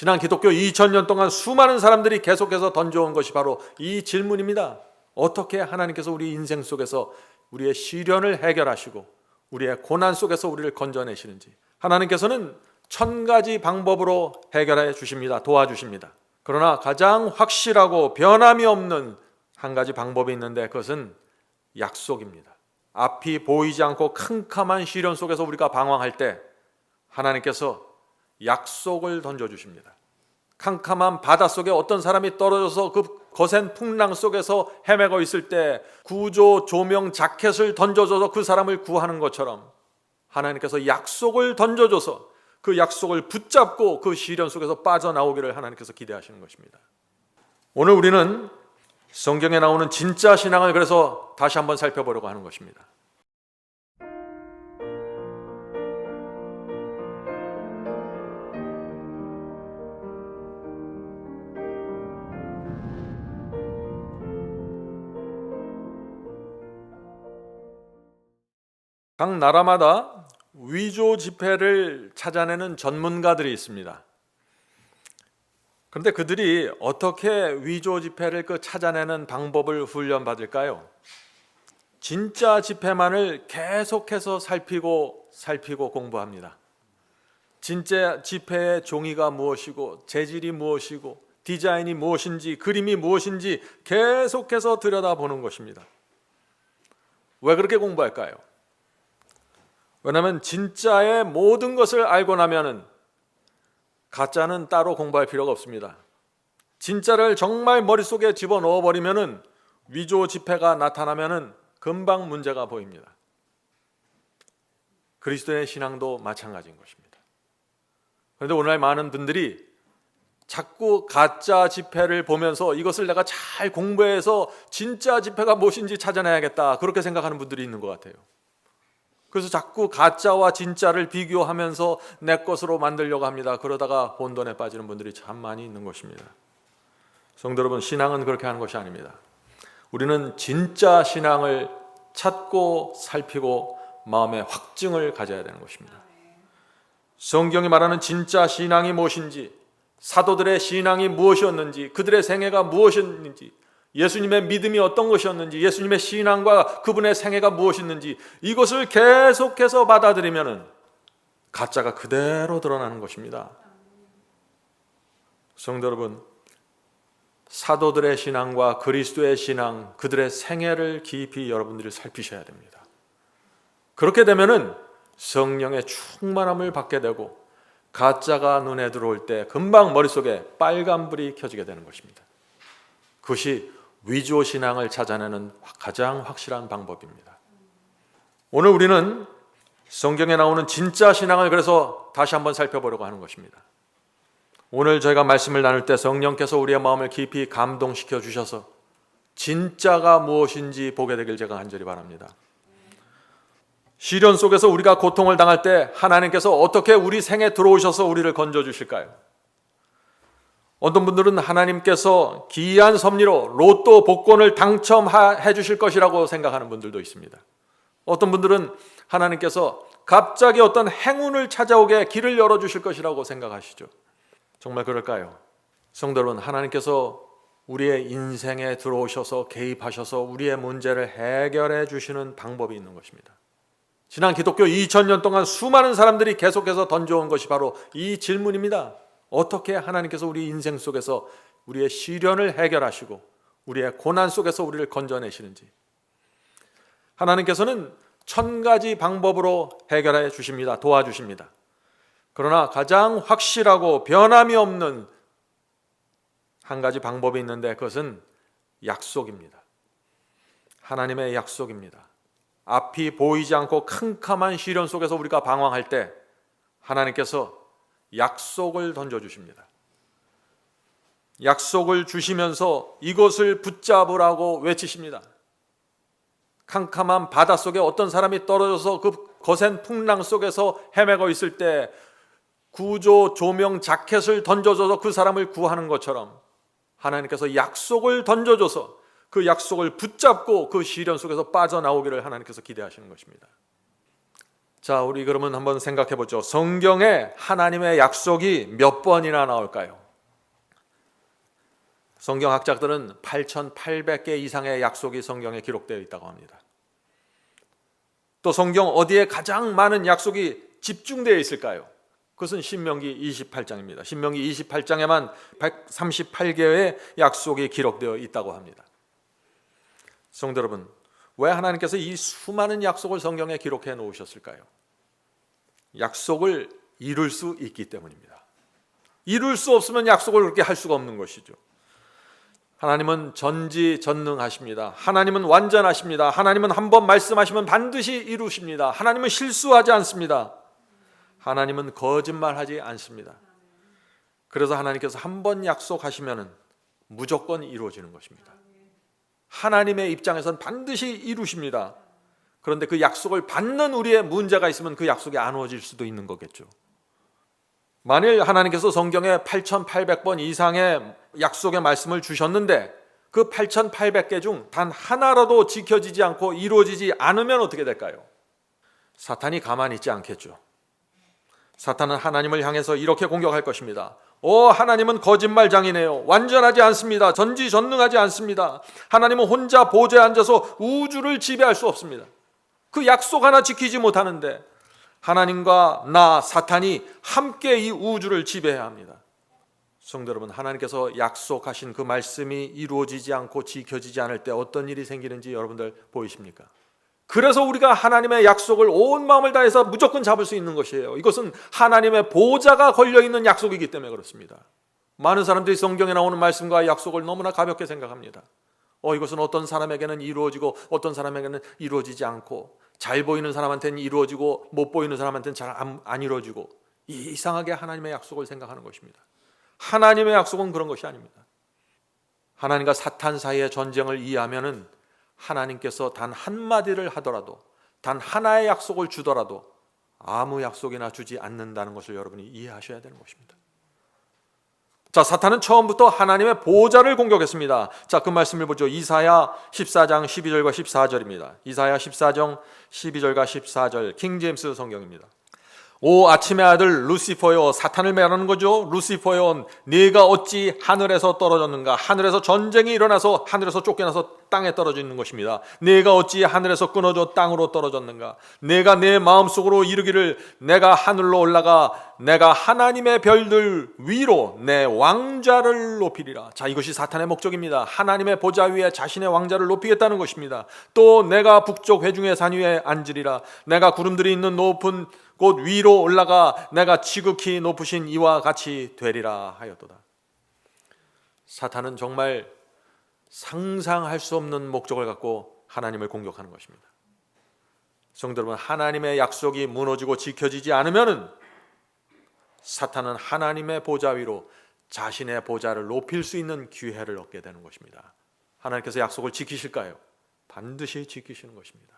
지난 기독교 2000년 동안 수많은 사람들이 계속해서 던져온 것이 바로 이 질문입니다. 어떻게 하나님께서 우리 인생 속에서 우리의 시련을 해결하시고 우리의 고난 속에서 우리를 건져내시는지. 하나님께서는 1000가지 방법으로 해결해 주십니다. 도와주십니다. 그러나 가장 확실하고 변함이 없는 한 가지 방법이 있는데 그것은 약속입니다. 앞이 보이지 않고 캄캄한 시련 속에서 우리가 방황할 때 하나님께서 약속을 던져주십니다. 캄캄한 바닷속에 어떤 사람이 떨어져서 그 거센 풍랑 속에서 헤매고 있을 때 구조 조명 자켓을 던져줘서 그 사람을 구하는 것처럼 하나님께서 약속을 던져줘서 그 약속을 붙잡고 그 시련 속에서 빠져나오기를 하나님께서 기대하시는 것입니다. 오늘 우리는 성경에 나오는 진짜 신앙을 그래서 다시 한번 살펴보려고 하는 것입니다. 각 나라마다 위조 지폐를 찾아내는 전문가들이 있습니다. 그런데 그들이 어떻게 위조 지폐를 찾아내는 방법을 훈련받을까요? 진짜 지폐만을 계속해서 살피고 공부합니다. 진짜 지폐의 종이가 무엇이고 재질이 무엇이고 디자인이 무엇인지 그림이 무엇인지 계속해서 들여다보는 것입니다. 왜 그렇게 공부할까요? 왜냐하면 진짜의 모든 것을 알고 나면은 가짜는 따로 공부할 필요가 없습니다. 진짜를 정말 머릿속에 집어넣어 버리면은 위조 지폐가 나타나면은 금방 문제가 보입니다. 그리스도의 신앙도 마찬가지인 것입니다. 그런데 오늘날 많은 분들이 자꾸 가짜 지폐를 보면서 이것을 내가 잘 공부해서 진짜 지폐가 무엇인지 찾아내야겠다 그렇게 생각하는 분들이 있는 것 같아요. 그래서 자꾸 가짜와 진짜를 비교하면서 내 것으로 만들려고 합니다. 그러다가 혼돈에 빠지는 분들이 참 많이 있는 것입니다. 성도 여러분, 신앙은 그렇게 하는 것이 아닙니다. 우리는 진짜 신앙을 찾고 살피고 마음의 확증을 가져야 되는 것입니다. 성경이 말하는 진짜 신앙이 무엇인지, 사도들의 신앙이 무엇이었는지, 그들의 생애가 무엇이었는지, 예수님의 믿음이 어떤 것이었는지, 예수님의 신앙과 그분의 생애가 무엇이었는지 이것을 계속해서 받아들이면 가짜가 그대로 드러나는 것입니다. 성도 여러분, 사도들의 신앙과 그리스도의 신앙, 그들의 생애를 깊이 여러분들이 살피셔야 됩니다. 그렇게 되면은 성령의 충만함을 받게 되고 가짜가 눈에 들어올 때 금방 머릿속에 빨간불이 켜지게 되는 것입니다. 그것이 위조 신앙을 찾아내는 가장 확실한 방법입니다. 오늘 우리는 성경에 나오는 진짜 신앙을 그래서 다시 한번 살펴보려고 하는 것입니다. 오늘 저희가 말씀을 나눌 때 성령께서 우리의 마음을 깊이 감동시켜 주셔서 진짜가 무엇인지 보게 되길 제가 간절히 바랍니다. 시련 속에서 우리가 고통을 당할 때 하나님께서 어떻게 우리 생에 들어오셔서 우리를 건져주실까요? 어떤 분들은 하나님께서 기이한 섭리로 로또 복권을 당첨해 주실 것이라고 생각하는 분들도 있습니다. 어떤 분들은 하나님께서 갑자기 어떤 행운을 찾아오게 길을 열어주실 것이라고 생각하시죠. 정말 그럴까요? 성도 여러분, 하나님께서 우리의 인생에 들어오셔서 개입하셔서 우리의 문제를 해결해 주시는 방법이 있는 것입니다. 지난 기독교 2000년 동안 수많은 사람들이 계속해서 던져온 것이 바로 이 질문입니다. 어떻게 하나님께서 우리 인생 속에서 우리의 시련을 해결하시고 우리의 고난 속에서 우리를 건져내시는지. 하나님께서는 1000가지 방법으로 해결해 주십니다. 도와주십니다. 그러나 가장 확실하고 변함이 없는 한 가지 방법이 있는데 그것은 약속입니다. 하나님의 약속입니다. 앞이 보이지 않고 캄캄한 시련 속에서 우리가 방황할 때 하나님께서 약속을 던져주십니다. 약속을 주시면서 이것을 붙잡으라고 외치십니다. 캄캄한 바닷속에 어떤 사람이 떨어져서 그 거센 풍랑 속에서 헤매고 있을 때 구조 조명 자켓을 던져줘서 그 사람을 구하는 것처럼 하나님께서 약속을 던져줘서 그 약속을 붙잡고 그 시련 속에서 빠져나오기를 하나님께서 기대하시는 것입니다. 자, 우리 그러면 한번 생각해 보죠. 성경에 하나님의 약속이 몇 번이나 나올까요? 성경학자들은 8,800개 이상의 약속이 성경에 기록되어 있다고 합니다. 또 성경 어디에 가장 많은 약속이 집중되어 있을까요? 그것은 신명기 28장입니다. 신명기 28장에만 138개의 약속이 기록되어 있다고 합니다. 성도 여러분, 왜 하나님께서 이 수많은 약속을 성경에 기록해 놓으셨을까요? 약속을 이룰 수 있기 때문입니다. 이룰 수 없으면 약속을 그렇게 할 수가 없는 것이죠. 하나님은 전지전능하십니다. 하나님은 완전하십니다. 하나님은 한번 말씀하시면 반드시 이루십니다. 하나님은 실수하지 않습니다. 하나님은 거짓말하지 않습니다. 그래서 하나님께서 한번 약속하시면 무조건 이루어지는 것입니다. 하나님의 입장에선 반드시 이루십니다. 그런데 그 약속을 받는 우리의 문제가 있으면 그 약속이 안 이루어질 수도 있는 거겠죠. 만일 하나님께서 성경에 8,800번 이상의 약속의 말씀을 주셨는데 그 8,800개 중 단 하나라도 지켜지지 않고 이루어지지 않으면 어떻게 될까요? 사탄이 가만히 있지 않겠죠. 사탄은 하나님을 향해서 이렇게 공격할 것입니다. 하나님은 거짓말장이네요. 완전하지 않습니다. 전지전능하지 않습니다. 하나님은 혼자 보좌에 앉아서 우주를 지배할 수 없습니다. 그 약속 하나 지키지 못하는데 하나님과 나 사탄이 함께 이 우주를 지배해야 합니다. 성도 여러분, 하나님께서 약속하신 그 말씀이 이루어지지 않고 지켜지지 않을 때 어떤 일이 생기는지 여러분들 보이십니까? 그래서 우리가 하나님의 약속을 온 마음을 다해서 무조건 잡을 수 있는 것이에요. 이것은 하나님의 보좌가 걸려있는 약속이기 때문에 그렇습니다. 많은 사람들이 성경에 나오는 말씀과 약속을 너무나 가볍게 생각합니다. 이것은 어떤 사람에게는 이루어지고 어떤 사람에게는 이루어지지 않고, 잘 보이는 사람한테는 이루어지고 못 보이는 사람한테는 잘 안 이루어지고, 이상하게 하나님의 약속을 생각하는 것입니다. 하나님의 약속은 그런 것이 아닙니다. 하나님과 사탄 사이의 전쟁을 이해하면은 하나님께서 단 한마디를 하더라도, 단 하나의 약속을 주더라도 아무 약속이나 주지 않는다는 것을 여러분이 이해하셔야 되는 것입니다. 자, 사탄은 처음부터 하나님의 보좌를 공격했습니다. 자, 그 말씀을 보죠. 이사야 14장 12절과 14절입니다. 이사야 14장 12절과 14절 킹제임스 성경입니다. 오 아침의 아들 루시퍼여, 사탄을 말하는 거죠. 루시퍼여, 네가 어찌 하늘에서 떨어졌는가? 하늘에서 전쟁이 일어나서 하늘에서 쫓겨나서 땅에 떨어지는 것입니다. 네가 어찌 하늘에서 끊어져 땅으로 떨어졌는가? 내가 내 마음속으로 이르기를 내가 하늘로 올라가 내가 하나님의 별들 위로 내 왕좌를 높이리라. 자, 이것이 사탄의 목적입니다. 하나님의 보좌 위에 자신의 왕좌를 높이겠다는 것입니다. 또 내가 북쪽 회중의 산 위에 앉으리라. 내가 구름들이 있는 높은 곳 위로 올라가 내가 지극히 높으신 이와 같이 되리라 하였도다. 사탄은 정말 상상할 수 없는 목적을 갖고 하나님을 공격하는 것입니다. 성도 여러분, 하나님의 약속이 무너지고 지켜지지 않으면 사탄은 하나님의 보좌 위로 자신의 보좌를 높일 수 있는 기회를 얻게 되는 것입니다. 하나님께서 약속을 지키실까요? 반드시 지키시는 것입니다.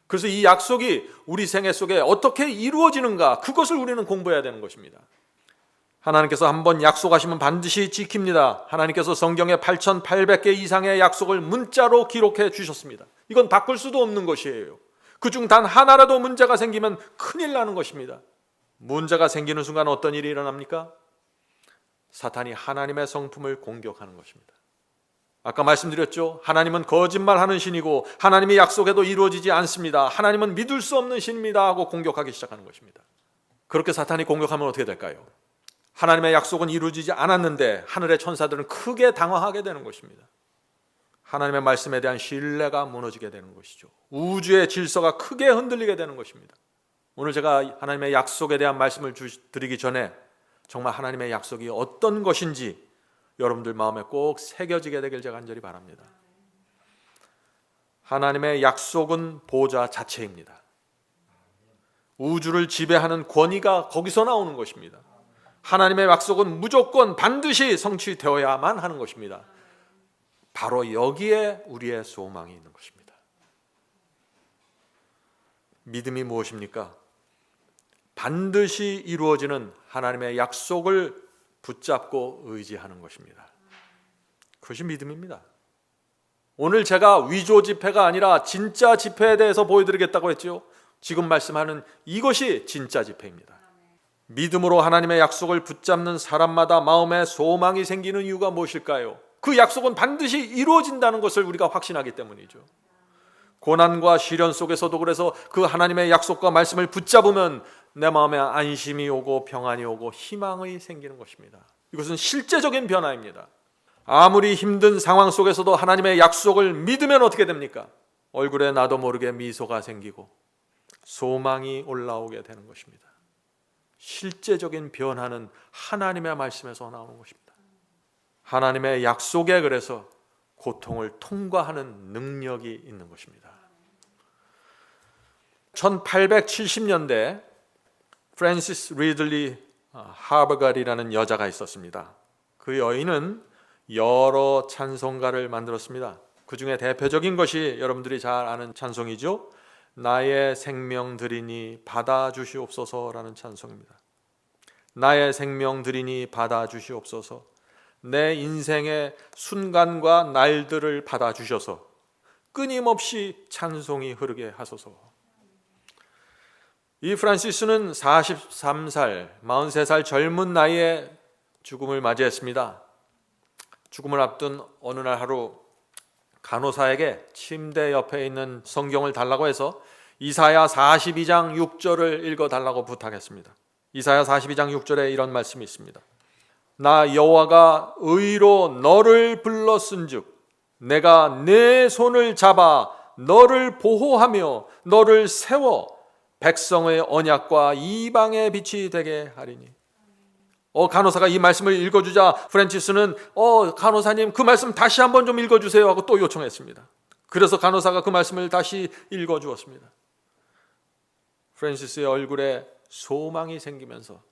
그래서 이 약속이 우리 생애 속에 어떻게 이루어지는가, 그것을 우리는 공부해야 되는 것입니다. 하나님께서 한번 약속하시면 반드시 지킵니다. 하나님께서 성경에 8,800개 이상의 약속을 문자로 기록해 주셨습니다. 이건 바꿀 수도 없는 것이에요. 그중 단 하나라도 문제가 생기면 큰일 나는 것입니다. 문제가 생기는 순간 어떤 일이 일어납니까? 사탄이 하나님의 성품을 공격하는 것입니다. 아까 말씀드렸죠. 하나님은 거짓말하는 신이고 하나님이 약속해도 이루어지지 않습니다. 하나님은 믿을 수 없는 신입니다 하고 공격하기 시작하는 것입니다. 그렇게 사탄이 공격하면 어떻게 될까요? 하나님의 약속은 이루어지지 않았는데 하늘의 천사들은 크게 당황하게 되는 것입니다. 하나님의 말씀에 대한 신뢰가 무너지게 되는 것이죠. 우주의 질서가 크게 흔들리게 되는 것입니다. 오늘 제가 하나님의 약속에 대한 말씀을 드리기 전에 정말 하나님의 약속이 어떤 것인지 여러분들 마음에 꼭 새겨지게 되길 제가 간절히 바랍니다. 하나님의 약속은 보좌 자체입니다. 우주를 지배하는 권위가 거기서 나오는 것입니다. 하나님의 약속은 무조건 반드시 성취되어야만 하는 것입니다. 바로 여기에 우리의 소망이 있는 것입니다. 믿음이 무엇입니까? 반드시 이루어지는 하나님의 약속을 붙잡고 의지하는 것입니다. 그것이 믿음입니다. 오늘 제가 위조 지폐가 아니라 진짜 지폐에 대해서 보여드리겠다고 했죠. 지금 말씀하는 이것이 진짜 집회입니다. 믿음으로 하나님의 약속을 붙잡는 사람마다 마음에 소망이 생기는 이유가 무엇일까요? 그 약속은 반드시 이루어진다는 것을 우리가 확신하기 때문이죠. 고난과 시련 속에서도 그래서 그 하나님의 약속과 말씀을 붙잡으면 내 마음에 안심이 오고 평안이 오고 희망이 생기는 것입니다. 이것은 실제적인 변화입니다. 아무리 힘든 상황 속에서도 하나님의 약속을 믿으면 어떻게 됩니까? 얼굴에 나도 모르게 미소가 생기고 소망이 올라오게 되는 것입니다. 실제적인 변화는 하나님의 말씀에서 나오는 것입니다. 하나님의 약속에 그래서 고통을 통과하는 능력이 있는 것입니다. 1870년대 프랜시스 리들리 하버갈이라는 여자가 있었습니다. 그 여인은 여러 찬송가를 만들었습니다. 그 중에 대표적인 것이 여러분들이 잘 아는 찬송이죠. 나의 생명 드리니 받아주시옵소서라는 찬송입니다. 나의 생명 드리니 받아주시옵소서. 내 인생의 순간과 날들을 받아주셔서 끊임없이 찬송이 흐르게 하소서. 이 프란시스는 43살 젊은 나이에 죽음을 맞이했습니다. 죽음을 앞둔 어느 날 하루 간호사에게 침대 옆에 있는 성경을 달라고 해서 이사야 42장 6절을 읽어달라고 부탁했습니다. 이사야 42장 6절에 이런 말씀이 있습니다. 나 여호와가 의로 너를 불렀은즉 내가 내 손을 잡아 너를 보호하며 너를 세워 백성의 언약과 이방의 빛이 되게 하리니. 간호사가 이 말씀을 읽어주자 프란시스는 간호사님 그 말씀 다시 한번 좀 읽어주세요 하고 또 요청했습니다. 그래서 간호사가 그 말씀을 다시 읽어주었습니다. 프란시스의 얼굴에 소망이 생기면서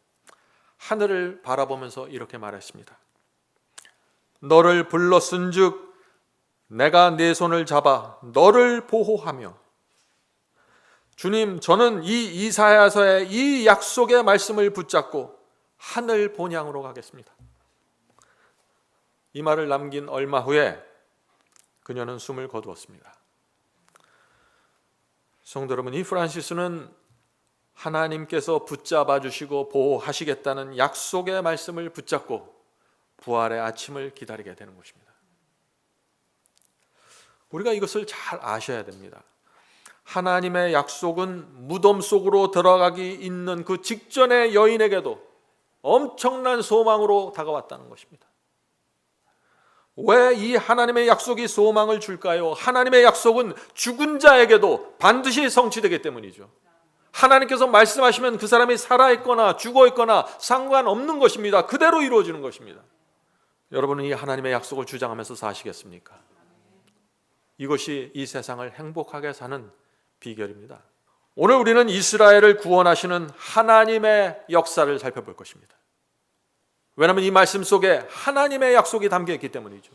하늘을 바라보면서 이렇게 말했습니다. 너를 불렀은즉 내가 네 손을 잡아 너를 보호하며. 주님, 저는 이 이사야서의 이 약속의 말씀을 붙잡고 하늘 본향으로 가겠습니다. 이 말을 남긴 얼마 후에 그녀는 숨을 거두었습니다. 성도 여러분, 이 프란시스는 하나님께서 붙잡아 주시고 보호하시겠다는 약속의 말씀을 붙잡고 부활의 아침을 기다리게 되는 것입니다. 우리가 이것을 잘 아셔야 됩니다. 하나님의 약속은 무덤 속으로 들어가기 있는 그 직전의 여인에게도 엄청난 소망으로 다가왔다는 것입니다. 왜 이 하나님의 약속이 소망을 줄까요? 하나님의 약속은 죽은 자에게도 반드시 성취되기 때문이죠. 하나님께서 말씀하시면 그 사람이 살아있거나 죽어있거나 상관없는 것입니다. 그대로 이루어지는 것입니다. 여러분은 이 하나님의 약속을 주장하면서 사시겠습니까? 이것이 이 세상을 행복하게 사는 비결입니다. 오늘 우리는 이스라엘을 구원하시는 하나님의 역사를 살펴볼 것입니다. 왜냐하면 이 말씀 속에 하나님의 약속이 담겨 있기 때문이죠.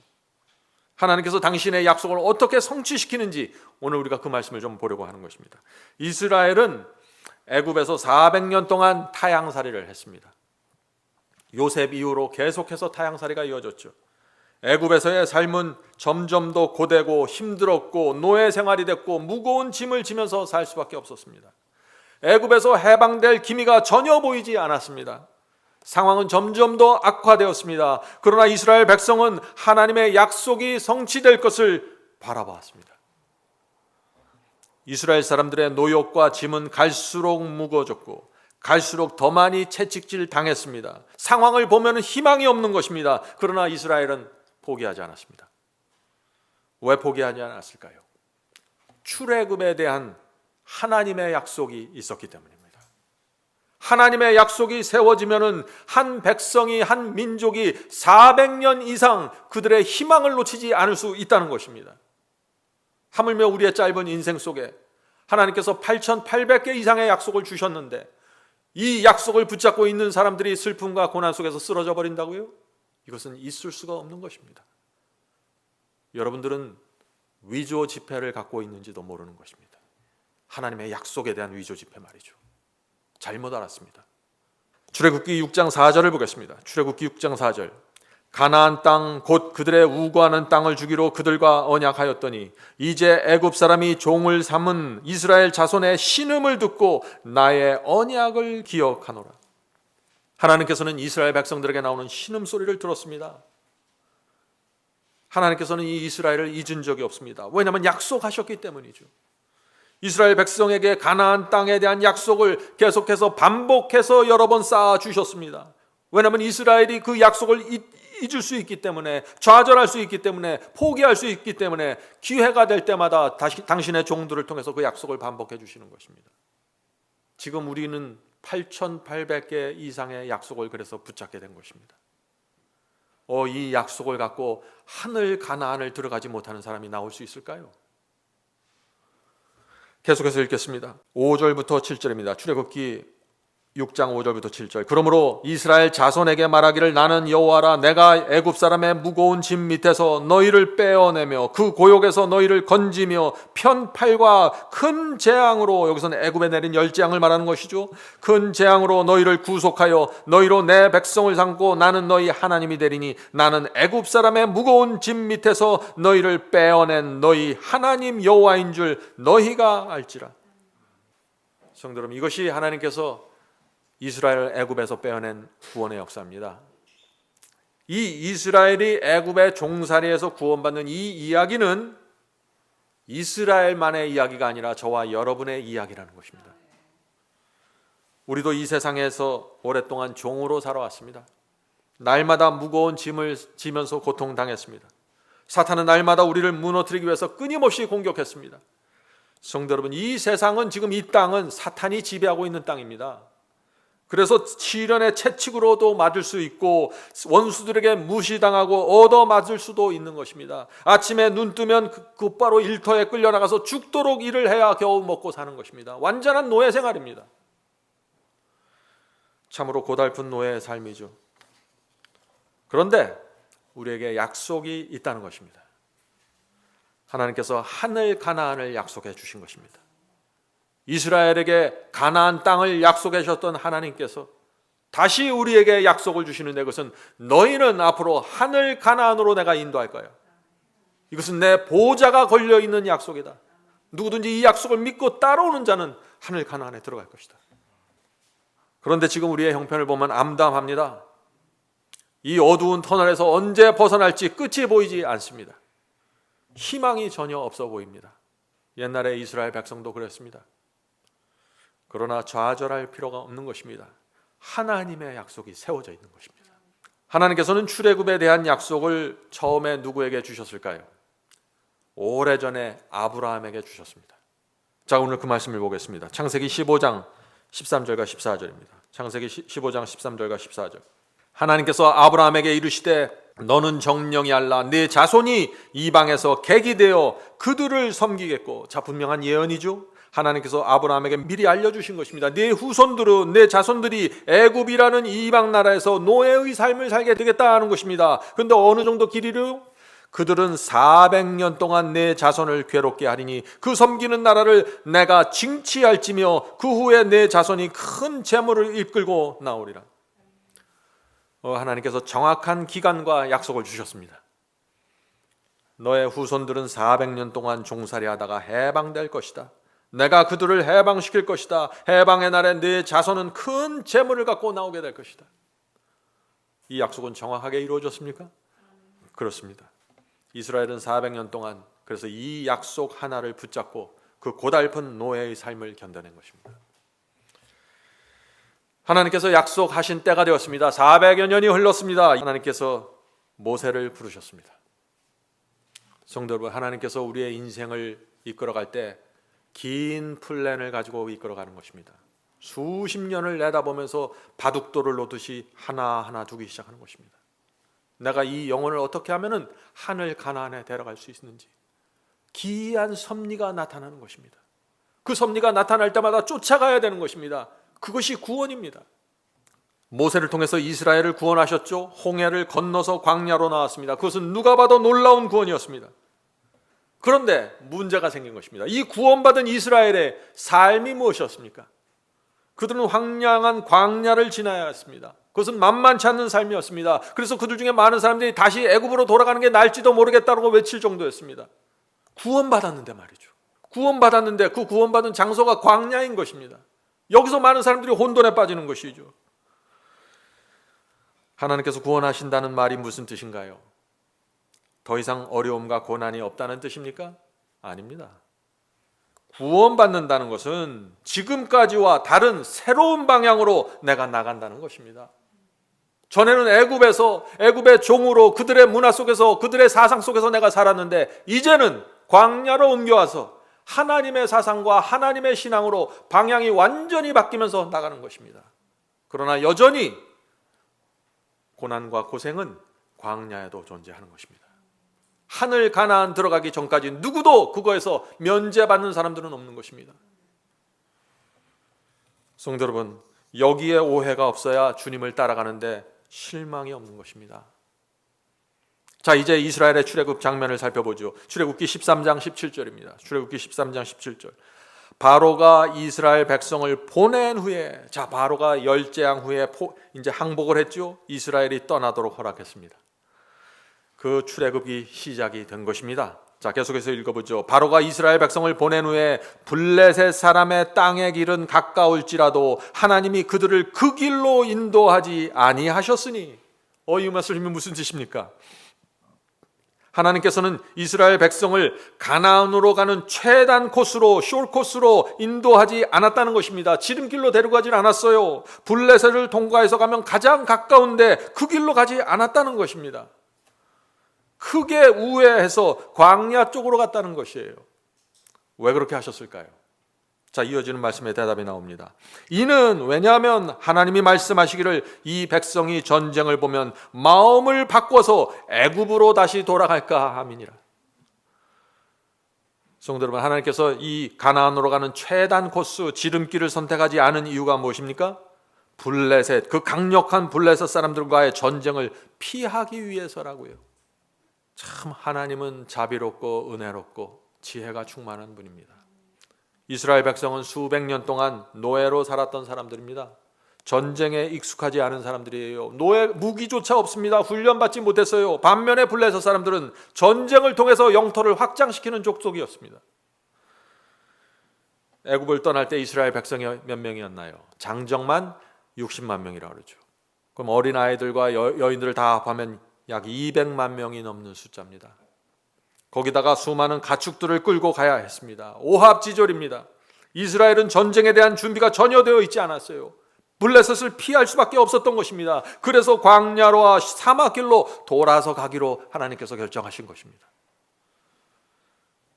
하나님께서 당신의 약속을 어떻게 성취시키는지 오늘 우리가 그 말씀을 좀 보려고 하는 것입니다. 이스라엘은 애굽에서 400년 동안 타향살이를 했습니다. 요셉 이후로 계속해서 타향살이가 이어졌죠. 애굽에서의 삶은 점점 더 고되고 힘들었고 노예 생활이 됐고 무거운 짐을 지면서 살 수밖에 없었습니다. 애굽에서 해방될 기미가 전혀 보이지 않았습니다. 상황은 점점 더 악화되었습니다. 그러나 이스라엘 백성은 하나님의 약속이 성취될 것을 바라보았습니다. 이스라엘 사람들의 노역과 짐은 갈수록 무거워졌고 갈수록 더 많이 채찍질 당했습니다. 상황을 보면 희망이 없는 것입니다. 그러나 이스라엘은 포기하지 않았습니다. 왜 포기하지 않았을까요? 출애굽에 대한 하나님의 약속이 있었기 때문입니다. 하나님의 약속이 세워지면은 한 백성이, 한 민족이 400년 이상 그들의 희망을 놓치지 않을 수 있다는 것입니다. 하물며 우리의 짧은 인생 속에 하나님께서 8,800개 이상의 약속을 주셨는데 이 약속을 붙잡고 있는 사람들이 슬픔과 고난 속에서 쓰러져 버린다고요? 이것은 있을 수가 없는 것입니다. 여러분들은 위조 지폐를 갖고 있는지도 모르는 것입니다. 하나님의 약속에 대한 위조 지폐 말이죠. 잘못 알았습니다. 출애굽기 6장 4절을 보겠습니다. 출애굽기 6장 4절. 가나안 땅 곧 그들의 우거하는 땅을 주기로 그들과 언약하였더니 이제 애굽 사람이 종을 삼은 이스라엘 자손의 신음을 듣고 나의 언약을 기억하노라. 하나님께서는 이스라엘 백성들에게 나오는 신음 소리를 들었습니다. 하나님께서는 이 이스라엘을 잊은 적이 없습니다. 왜냐하면 약속하셨기 때문이죠. 이스라엘 백성에게 가나안 땅에 대한 약속을 계속해서 반복해서 여러 번 쌓아 주셨습니다. 왜냐하면 이스라엘이 그 약속을 잊을 수 있기 때문에, 좌절할 수 있기 때문에, 포기할 수 있기 때문에 기회가 될 때마다 다시 당신의 종들을 통해서 그 약속을 반복해 주시는 것입니다. 지금 우리는 8,800개 이상의 약속을 그래서 붙잡게 된 것입니다. 이 약속을 갖고 하늘 가나안을 들어가지 못하는 사람이 나올 수 있을까요? 계속해서 읽겠습니다. 5절부터 7절입니다. 출애굽기 6장 5절부터 7절. 그러므로 이스라엘 자손에게 말하기를 나는 여호와라. 내가 애굽 사람의 무거운 짐 밑에서 너희를 빼어내며 그 고욕에서 너희를 건지며 편팔과 큰 재앙으로, 여기서는 애굽에 내린 열재앙을 말하는 것이죠. 큰 재앙으로 너희를 구속하여 너희로 내 백성을 삼고 나는 너희 하나님이 되리니 나는 애굽 사람의 무거운 짐 밑에서 너희를 빼어낸 너희 하나님 여호와인 줄 너희가 알지라. 성도 여러분, 이것이 하나님께서 이스라엘을 애굽에서 빼어낸 구원의 역사입니다. 이 이스라엘이 애굽의 종살이에서 구원받는 이 이야기는 이스라엘만의 이야기가 아니라 저와 여러분의 이야기라는 것입니다. 우리도 이 세상에서 오랫동안 종으로 살아왔습니다. 날마다 무거운 짐을 지면서 고통당했습니다. 사탄은 날마다 우리를 무너뜨리기 위해서 끊임없이 공격했습니다. 성도 여러분, 이 세상은, 지금 이 땅은 사탄이 지배하고 있는 땅입니다. 그래서 시련의 채찍으로도 맞을 수 있고 원수들에게 무시당하고 얻어맞을 수도 있는 것입니다. 아침에 눈 뜨면 곧바로 일터에 끌려나가서 죽도록 일을 해야 겨우 먹고 사는 것입니다. 완전한 노예 생활입니다. 참으로 고달픈 노예의 삶이죠. 그런데 우리에게 약속이 있다는 것입니다. 하나님께서 하늘 가나안을 약속해 주신 것입니다. 이스라엘에게 가나안 땅을 약속해 주셨던 하나님께서 다시 우리에게 약속을 주시는데, 그것은 너희는 앞으로 하늘 가나안으로 내가 인도할 거야. 이것은 내 보좌가 걸려있는 약속이다. 누구든지 이 약속을 믿고 따라오는 자는 하늘 가나안에 들어갈 것이다. 그런데 지금 우리의 형편을 보면 암담합니다. 이 어두운 터널에서 언제 벗어날지 끝이 보이지 않습니다. 희망이 전혀 없어 보입니다. 옛날에 이스라엘 백성도 그랬습니다. 그러나 좌절할 필요가 없는 것입니다. 하나님의 약속이 세워져 있는 것입니다. 하나님께서는 출애굽에 대한 약속을 처음에 누구에게 주셨을까요? 오래전에 아브라함에게 주셨습니다. 자, 오늘 그 말씀을 보겠습니다. 창세기 15장 13절과 14절입니다. 창세기 15장 13절과 14절. 하나님께서 아브라함에게 이르시되 너는 정령이 알라. 네 자손이 이방에서 객이 되어 그들을 섬기겠고. 자, 분명한 예언이죠. 하나님께서 아브라함에게 미리 알려주신 것입니다. 네 후손들은, 네 자손들이 애굽이라는 이방 나라에서 노예의 삶을 살게 되겠다 하는 것입니다. 그런데 어느 정도 길이로? 그들은 400년 동안 내 자손을 괴롭게 하리니 그 섬기는 나라를 내가 징치할지며 그 후에 내 자손이 큰 재물을 이끌고 나오리라. 하나님께서 정확한 기간과 약속을 주셨습니다. 너의 후손들은 400년 동안 종살이하다가 해방될 것이다. 내가 그들을 해방시킬 것이다. 해방의 날에 네 자손은 큰 재물을 갖고 나오게 될 것이다. 이 약속은 정확하게 이루어졌습니까? 그렇습니다. 이스라엘은 400년 동안 그래서 이 약속 하나를 붙잡고 그 고달픈 노예의 삶을 견뎌낸 것입니다. 하나님께서 약속하신 때가 되었습니다. 400여 년이 흘렀습니다. 하나님께서 모세를 부르셨습니다. 성도 여러분, 하나님께서 우리의 인생을 이끌어갈 때 긴 플랜을 가지고 이끌어가는 것입니다. 수십 년을 내다보면서 바둑돌을 놓듯이 하나하나 두기 시작하는 것입니다. 내가 이 영혼을 어떻게 하면 하늘 가나안에 데려갈 수 있는지 기이한 섭리가 나타나는 것입니다. 그 섭리가 나타날 때마다 쫓아가야 되는 것입니다. 그것이 구원입니다. 모세를 통해서 이스라엘을 구원하셨죠. 홍해를 건너서 광야로 나왔습니다. 그것은 누가 봐도 놀라운 구원이었습니다. 그런데 문제가 생긴 것입니다. 이 구원받은 이스라엘의 삶이 무엇이었습니까? 그들은 황량한 광야를 지나야 했습니다. 그것은 만만치 않는 삶이었습니다. 그래서 그들 중에 많은 사람들이 다시 애굽으로 돌아가는 게 나을지도 모르겠다고 외칠 정도였습니다. 구원받았는데 말이죠. 구원받았는데 그 구원받은 장소가 광야인 것입니다. 여기서 많은 사람들이 혼돈에 빠지는 것이죠. 하나님께서 구원하신다는 말이 무슨 뜻인가요? 더 이상 어려움과 고난이 없다는 뜻입니까? 아닙니다. 구원받는다는 것은 지금까지와 다른 새로운 방향으로 내가 나간다는 것입니다. 전에는 애굽의 종으로 그들의 문화 속에서 그들의 사상 속에서 내가 살았는데 이제는 광야로 옮겨와서 하나님의 사상과 하나님의 신앙으로 방향이 완전히 바뀌면서 나가는 것입니다. 그러나 여전히 고난과 고생은 광야에도 존재하는 것입니다. 하늘 가나안 들어가기 전까지 누구도 그거에서 면제받는 사람들은 없는 것입니다. 성도 여러분, 여기에 오해가 없어야 주님을 따라가는데 실망이 없는 것입니다. 자, 이제 이스라엘의 출애굽 장면을 살펴보죠. 출애굽기 13장 17절입니다. 출애굽기 13장 17절. 바로가 이스라엘 백성을 보낸 후에, 자, 바로가 열재앙 후에 이제 항복을 했죠. 이스라엘이 떠나도록 허락했습니다. 그 출애굽이 시작이 된 것입니다. 자, 계속해서 읽어보죠. 바로가 이스라엘 백성을 보낸 후에 블레셋 사람의 땅의 길은 가까울지라도 하나님이 그들을 그 길로 인도하지 아니하셨으니, 이 말씀이 무슨 뜻입니까? 하나님께서는 이스라엘 백성을 가나안으로 가는 최단 코스로, 숏코스로 인도하지 않았다는 것입니다. 지름길로 데려가질 않았어요. 블레셋을 통과해서 가면 가장 가까운데 그 길로 가지 않았다는 것입니다. 크게 우회해서 광야 쪽으로 갔다는 것이에요. 왜 그렇게 하셨을까요? 자, 이어지는 말씀에 대답이 나옵니다. 이는 왜냐하면 하나님이 말씀하시기를 이 백성이 전쟁을 보면 마음을 바꿔서 애굽으로 다시 돌아갈까 함이니라. 성도 여러분, 하나님께서 이 가나안으로 가는 최단 코스 지름길을 선택하지 않은 이유가 무엇입니까? 블레셋, 그 강력한 블레셋 사람들과의 전쟁을 피하기 위해서라고요. 참 하나님은 자비롭고 은혜롭고 지혜가 충만한 분입니다. 이스라엘 백성은 수백 년 동안 노예로 살았던 사람들입니다. 전쟁에 익숙하지 않은 사람들이에요. 무기조차 없습니다. 훈련받지 못했어요. 반면에 블레셋 사람들은 전쟁을 통해서 영토를 확장시키는 족속이었습니다. 애굽을 떠날 때 이스라엘 백성이 몇 명이었나요? 장정만 60만 명이라고 그러죠. 그럼 어린아이들과 여인들을 다 합하면 약 200만 명이 넘는 숫자입니다. 거기다가 수많은 가축들을 끌고 가야 했습니다. 오합지졸입니다. 이스라엘은 전쟁에 대한 준비가 전혀 되어 있지 않았어요. 블레셋을 피할 수밖에 없었던 것입니다. 그래서 광야로와 사막길로 돌아서 가기로 하나님께서 결정하신 것입니다.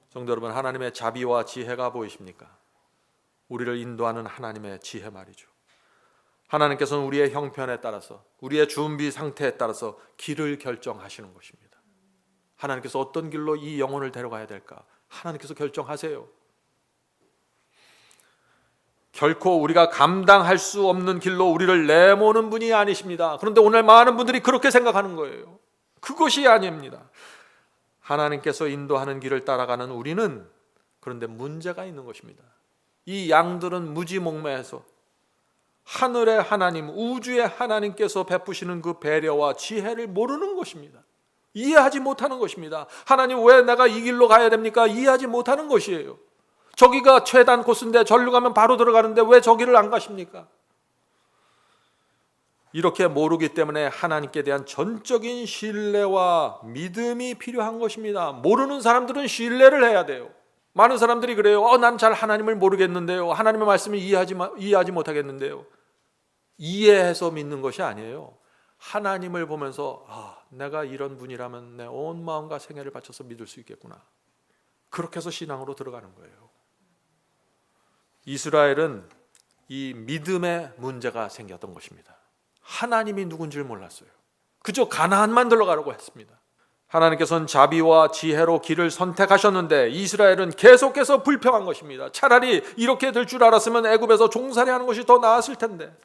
성도 여러분, 하나님의 자비와 지혜가 보이십니까? 우리를 인도하는 하나님의 지혜 말이죠. 하나님께서는 우리의 형편에 따라서, 우리의 준비 상태에 따라서 길을 결정하시는 것입니다. 하나님께서 어떤 길로 이 영혼을 데려가야 될까? 하나님께서 결정하세요. 결코 우리가 감당할 수 없는 길로 우리를 내모는 분이 아니십니다. 그런데 오늘 많은 분들이 그렇게 생각하는 거예요. 그것이 아닙니다. 하나님께서 인도하는 길을 따라가는 우리는, 그런데 문제가 있는 것입니다. 이 양들은 무지몽매해서 하늘의 하나님, 우주의 하나님께서 베푸시는 그 배려와 지혜를 모르는 것입니다. 이해하지 못하는 것입니다. 하나님, 왜 내가 이 길로 가야 됩니까? 이해하지 못하는 것이에요. 저기가 최단 코스인데 절로 가면 바로 들어가는데 왜 저기를 안 가십니까? 이렇게 모르기 때문에 하나님께 대한 전적인 신뢰와 믿음이 필요한 것입니다. 모르는 사람들은 신뢰를 해야 돼요. 많은 사람들이 그래요. 난 잘 하나님을 모르겠는데요. 하나님의 말씀을 이해하지 못하겠는데요. 이해해서 믿는 것이 아니에요. 하나님을 보면서 내가 이런 분이라면 내 온 마음과 생애를 바쳐서 믿을 수 있겠구나. 그렇게 해서 신앙으로 들어가는 거예요. 이스라엘은 이 믿음의 문제가 생겼던 것입니다. 하나님이 누군지를 몰랐어요. 그저 가나안만 들어가려고 했습니다. 하나님께서는 자비와 지혜로 길을 선택하셨는데 이스라엘은 계속해서 불평한 것입니다. 차라리 이렇게 될 줄 알았으면 애굽에서 종살이 하는 것이 더 나았을 텐데.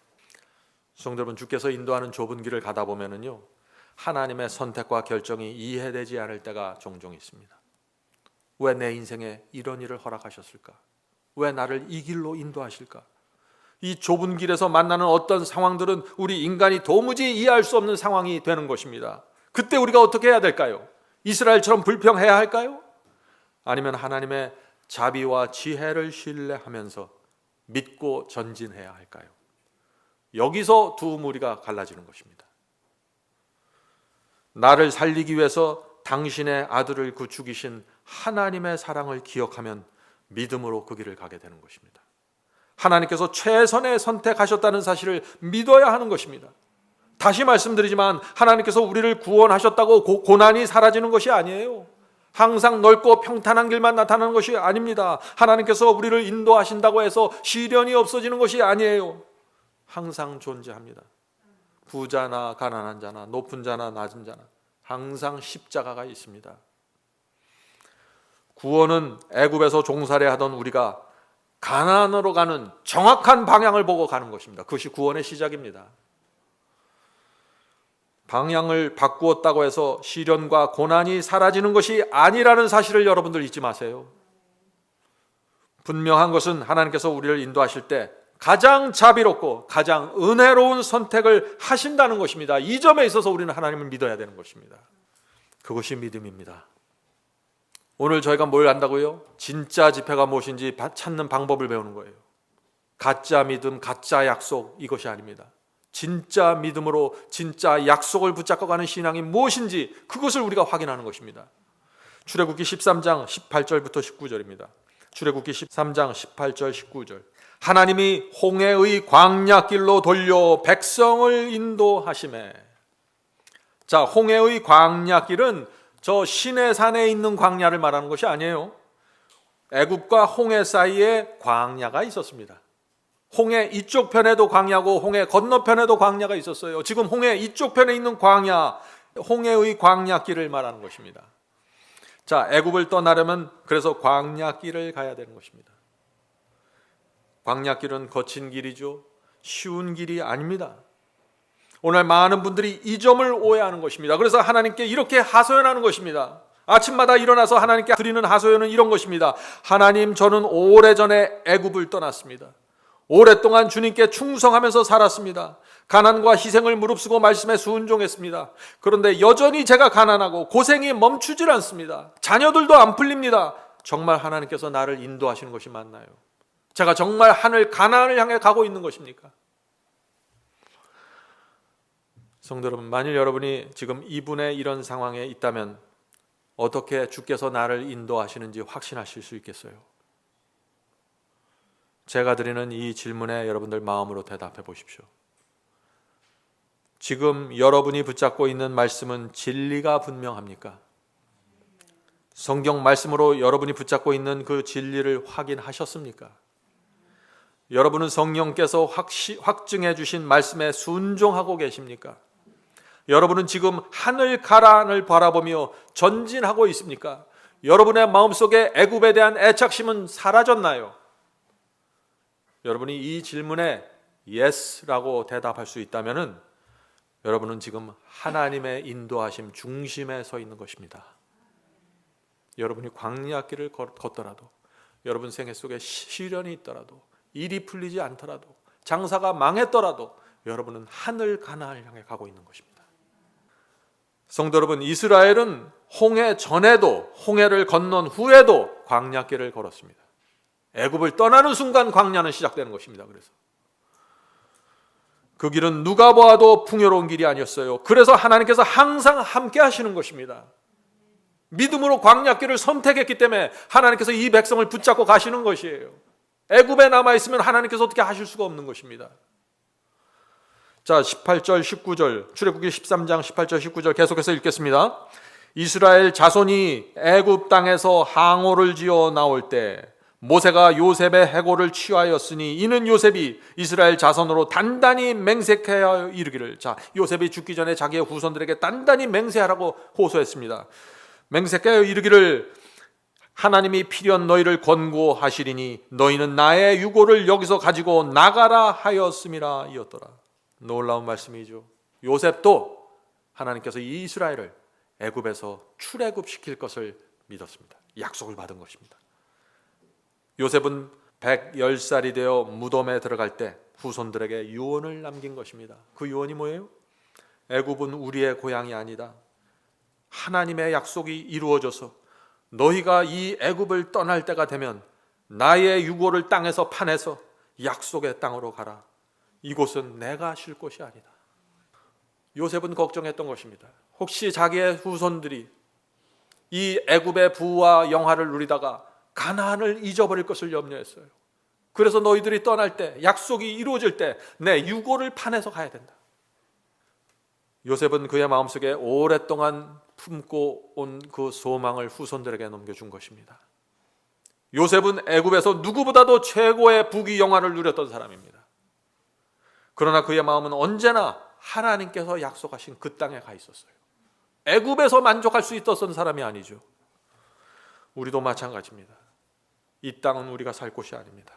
성도 여러분, 주께서 인도하는 좁은 길을 가다 보면은요, 하나님의 선택과 결정이 이해되지 않을 때가 종종 있습니다. 왜 내 인생에 이런 일을 허락하셨을까? 왜 나를 이 길로 인도하실까? 이 좁은 길에서 만나는 어떤 상황들은 우리 인간이 도무지 이해할 수 없는 상황이 되는 것입니다. 그때 우리가 어떻게 해야 될까요? 이스라엘처럼 불평해야 할까요? 아니면 하나님의 자비와 지혜를 신뢰하면서 믿고 전진해야 할까요? 여기서 두 무리가 갈라지는 것입니다. 나를 살리기 위해서 당신의 아들을 죽이신 하나님의 사랑을 기억하면 믿음으로 그 길을 가게 되는 것입니다. 하나님께서 최선의 선택하셨다는 사실을 믿어야 하는 것입니다. 다시 말씀드리지만 하나님께서 우리를 구원하셨다고 고난이 사라지는 것이 아니에요. 항상 넓고 평탄한 길만 나타나는 것이 아닙니다. 하나님께서 우리를 인도하신다고 해서 시련이 없어지는 것이 아니에요. 항상 존재합니다. 부자나 가난한 자나 높은 자나 낮은 자나 항상 십자가가 있습니다. 구원은 애굽에서 종살이하던 우리가 가나안으로 가는 정확한 방향을 보고 가는 것입니다. 그것이 구원의 시작입니다. 방향을 바꾸었다고 해서 시련과 고난이 사라지는 것이 아니라는 사실을 여러분들 잊지 마세요. 분명한 것은 하나님께서 우리를 인도하실 때 가장 자비롭고 가장 은혜로운 선택을 하신다는 것입니다. 이 점에 있어서 우리는 하나님을 믿어야 되는 것입니다. 그것이 믿음입니다. 오늘 저희가 뭘 안다고요? 진짜 집회가 무엇인지 찾는 방법을 배우는 거예요. 가짜 믿음, 가짜 약속, 이것이 아닙니다. 진짜 믿음으로 진짜 약속을 붙잡고 가는 신앙이 무엇인지 그것을 우리가 확인하는 것입니다. 출애굽기 13장 18절부터 19절입니다. 출애굽기 13장 18절 19절. 하나님이 홍해의 광야길로 돌려 백성을 인도하시매. 자, 홍해의 광야길은 저 시내산에 있는 광야를 말하는 것이 아니에요. 애굽과 홍해 사이에 광야가 있었습니다. 홍해 이쪽 편에도 광야고 홍해 건너편에도 광야가 있었어요. 지금 홍해 이쪽 편에 있는 광야, 홍해의 광야길을 말하는 것입니다. 자, 애굽을 떠나려면 그래서 광야길을 가야 되는 것입니다. 광야길은 거친 길이죠. 쉬운 길이 아닙니다. 오늘 많은 분들이 이 점을 오해하는 것입니다. 그래서 하나님께 이렇게 하소연하는 것입니다. 아침마다 일어나서 하나님께 드리는 하소연은 이런 것입니다. 하나님, 저는 오래전에 애굽을 떠났습니다. 오랫동안 주님께 충성하면서 살았습니다. 가난과 희생을 무릅쓰고 말씀에 순종했습니다. 그런데 여전히 제가 가난하고 고생이 멈추질 않습니다. 자녀들도 안 풀립니다. 정말 하나님께서 나를 인도하시는 것이 맞나요? 제가 정말 하늘 가나안을 향해 가고 있는 것입니까? 성도 여러분, 만일 여러분이 지금 이분의 이런 상황에 있다면 어떻게 주께서 나를 인도하시는지 확신하실 수 있겠어요? 제가 드리는 이 질문에 여러분들 마음으로 대답해 보십시오. 지금 여러분이 붙잡고 있는 말씀은 진리가 분명합니까? 성경 말씀으로 여러분이 붙잡고 있는 그 진리를 확인하셨습니까? 여러분은 성령께서 확증해 주신 말씀에 순종하고 계십니까? 여러분은 지금 하늘 가나안을 바라보며 전진하고 있습니까? 여러분의 마음속에 애굽에 대한 애착심은 사라졌나요? 여러분이 이 질문에 yes라고 대답할 수 있다면 여러분은 지금 하나님의 인도하심 중심에 서 있는 것입니다. 여러분이 광야길을 걷더라도, 여러분 생애 속에 시련이 있더라도, 일이 풀리지 않더라도, 장사가 망했더라도 여러분은 하늘 가나안을 향해 가고 있는 것입니다. 성도 여러분, 이스라엘은 홍해 전에도 홍해를 건넌 후에도 광야길을 걸었습니다. 애굽을 떠나는 순간 광야는 시작되는 것입니다. 그래서 그 길은 누가 보아도 풍요로운 길이 아니었어요. 그래서 하나님께서 항상 함께 하시는 것입니다. 믿음으로 광야길을 선택했기 때문에 하나님께서 이 백성을 붙잡고 가시는 것이에요. 애굽에 남아있으면 하나님께서 어떻게 하실 수가 없는 것입니다. 자, 18절 19절 출애굽기 13장 18절 19절 계속해서 읽겠습니다. 이스라엘 자손이 애굽 땅에서 항오를 지어 나올 때 모세가 요셉의 해골을 취하였으니 이는 요셉이 이스라엘 자손으로 단단히 맹세하여 이르기를. 자, 요셉이 죽기 전에 자기의 후손들에게 단단히 맹세하라고 호소했습니다. 맹세하여 이르기를 하나님이 필연 너희를 권고하시리니 너희는 나의 유고를 여기서 가지고 나가라 하였음이라 이었더라. 놀라운 말씀이죠. 요셉도 하나님께서 이 이스라엘을 애굽에서 출애굽시킬 것을 믿었습니다. 약속을 받은 것입니다. 요셉은 110살이 되어 무덤에 들어갈 때 후손들에게 유언을 남긴 것입니다. 그 유언이 뭐예요? 애굽은 우리의 고향이 아니다. 하나님의 약속이 이루어져서 너희가 이 애굽을 떠날 때가 되면 나의 유고를 땅에서 파내서 약속의 땅으로 가라. 이곳은 내가 쉴 곳이 아니다. 요셉은 걱정했던 것입니다. 혹시 자기의 후손들이 이 애굽의 부와 영화를 누리다가 가나안을 잊어버릴 것을 염려했어요. 그래서 너희들이 떠날 때, 약속이 이루어질 때 내 유고를 파내서 가야 된다. 요셉은 그의 마음속에 오랫동안 품고 온 그 소망을 후손들에게 넘겨준 것입니다. 요셉은 애굽에서 누구보다도 최고의 부귀 영화를 누렸던 사람입니다. 그러나 그의 마음은 언제나 하나님께서 약속하신 그 땅에 가 있었어요. 애굽에서 만족할 수 있었던 사람이 아니죠. 우리도 마찬가지입니다. 이 땅은 우리가 살 곳이 아닙니다.